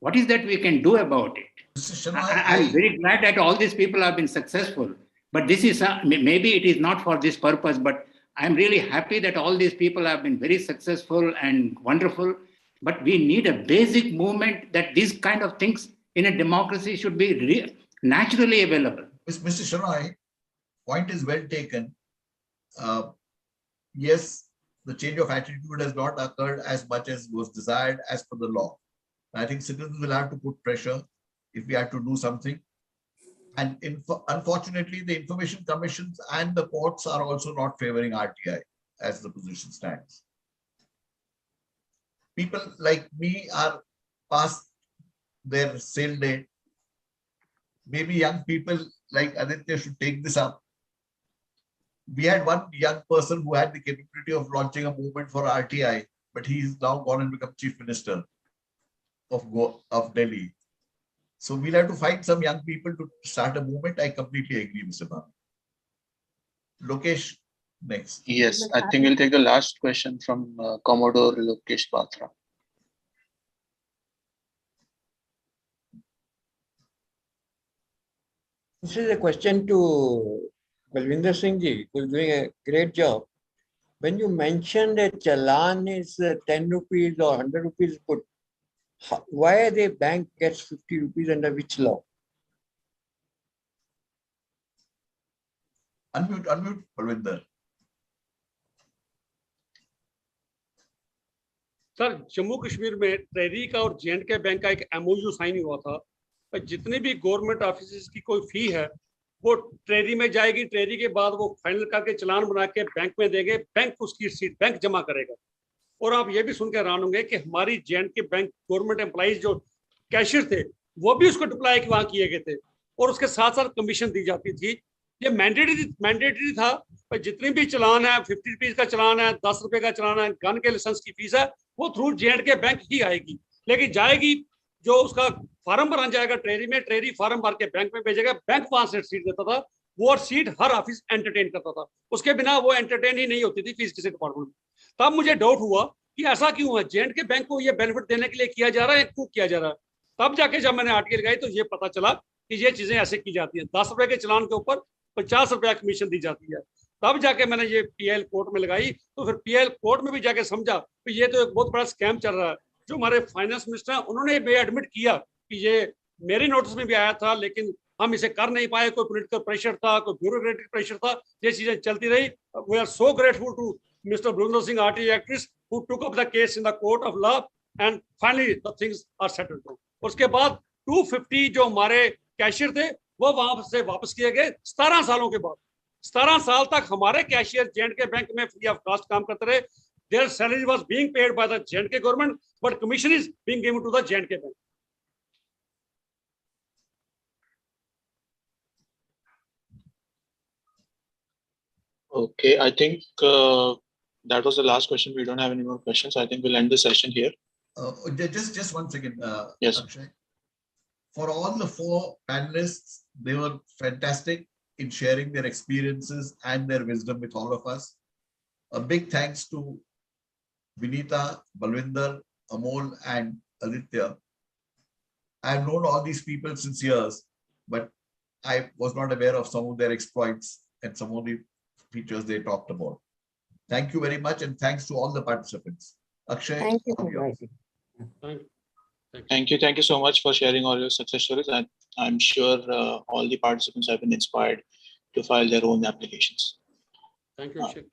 What is that we can do about it? I'm very glad that all these people have been successful, but this is maybe it is not for this purpose, but I'm really happy that all these people have been very successful and wonderful, but we need a basic movement that these kind of things in a democracy should be naturally available. Mr. Shenoy, point is well taken. Yes, the change of attitude has not occurred as much as was desired as per the law. I think citizens will have to put pressure if we have to do something. And unfortunately, the information commissions and the courts are also not favoring RTI as the position stands. People like me are past their sale date. Maybe young people like Aditya should take this up. We had one young person who had the capability of launching a movement for RTI, but he's now gone and become Chief Minister of Delhi. So we'll have to find some young people to start a movement. I completely agree, Mr. Bhavi. Lokesh, next. Yes, I think we'll take the last question from Commodore Lokesh Batra. This is a question to Balvinder Singh ji, who is doing a great job. When you mentioned that challan is 10 rupees or 100 rupees put, why the bank gets 50 rupees under which law? Unmute, Balvinder. Sir Jammu Kashmir में ट्रेरी का और J&K bank का एक MOU sign हुआ था, जितनी भी government office की कोई फी है वो ट्रेरी में जाएगी, ट्रेरी के बाद वो फाइनल करके चलान बना के बैंक में देंगे, बैंक उसकी सीट बैंक जमा करेगा। और आप ये भी सुन के हैरान होंगे कि हमारी J&K बैंक गवर्नमेंट एम्प्लॉइज जो कैशियर थे वो भी उसको डिप्लॉय वहां किए गए थे और उसके साथ साथ कमीशन दी जाती थी। ये मैंडेटरी था, जितनी भी चलान है, 50 रुपीज का चलान है, 10 रुपए का चलान है, गन के लाइसेंस की फीस है, वो थ्रू J&K बैंक ही आएगी। लेकिन जाएगी जो उसका फार्म भरा जाएगा ट्रेरी में, ट्रेरी फार्म भर के बैंक में भेजेगा, बैंक वहां से सीट देता था, वो और सीट हर ऑफिस एंटरटेन करता था, उसके बिना वो एंटरटेन ही नहीं होती थी फीस किसी डिपार्टमेंट में। तब मुझे डाउट हुआ कि ऐसा क्यों है, J&K बैंक को ये बेनिफिट देने के लिए किया जा रहा है, क्यों किया जा रहा है। तब जाके जब मैंने आर्टिकल लगाई तो ये पता चला कि ये चीजें ऐसे की जाती है, 10 रुपए के चलान के ऊपर 50 रुपया कमीशन दी जाती है। तब जाके मैंने ये PIL कोर्ट में लगाई, तो फिर PIL कोर्ट में भी जाके समझा तो ये तो एक बहुत बड़ा स्कैम चल रहा है। जो हमारे फाइनेंस मिनिस्टर हैं उन्होंने भी एडमिट किया कि ये मेरे नोटिस में भी आया था, लेकिन हम इसे कर नहीं पाए, कोई पॉलिटिकल प्रेशर था, कोई ब्यूरोक्रेटिक प्रेशर था, ये चीजें चलती रही। We are so grateful to mister Balvinder Singh, RTI Activists, who took up the case in the court of law and finally the things are settled down. उसके बाद 250 जो हमारे कैशियर थे वो वहां से वापस किए गए 17 सालों के बाद। 17 साल तक हमारे कैशियर J&K बैंक में फ्री ऑफ कॉस्ट काम करते रहे। Their salary was being paid by the J&K government, but commission is being given to the J&K bank. Okay, I think that was the last question. We don't have any more questions. I think we'll end the session here. Just 1 second. Yes. Akshay. For all the 4 panelists, they were fantastic in sharing their experiences and their wisdom with all of us. A big thanks to Vinita, Balvinder, Amol, and Aditya. I've known all these people since years, but I was not aware of some of their exploits and some of the features they talked about. Thank you very much, and thanks to all the participants. Akshay, Thank you. Thank you so much for sharing all your success stories. And I'm sure all the participants have been inspired to file their own applications. Thank you, Akshay.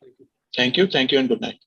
Thank you, and good night.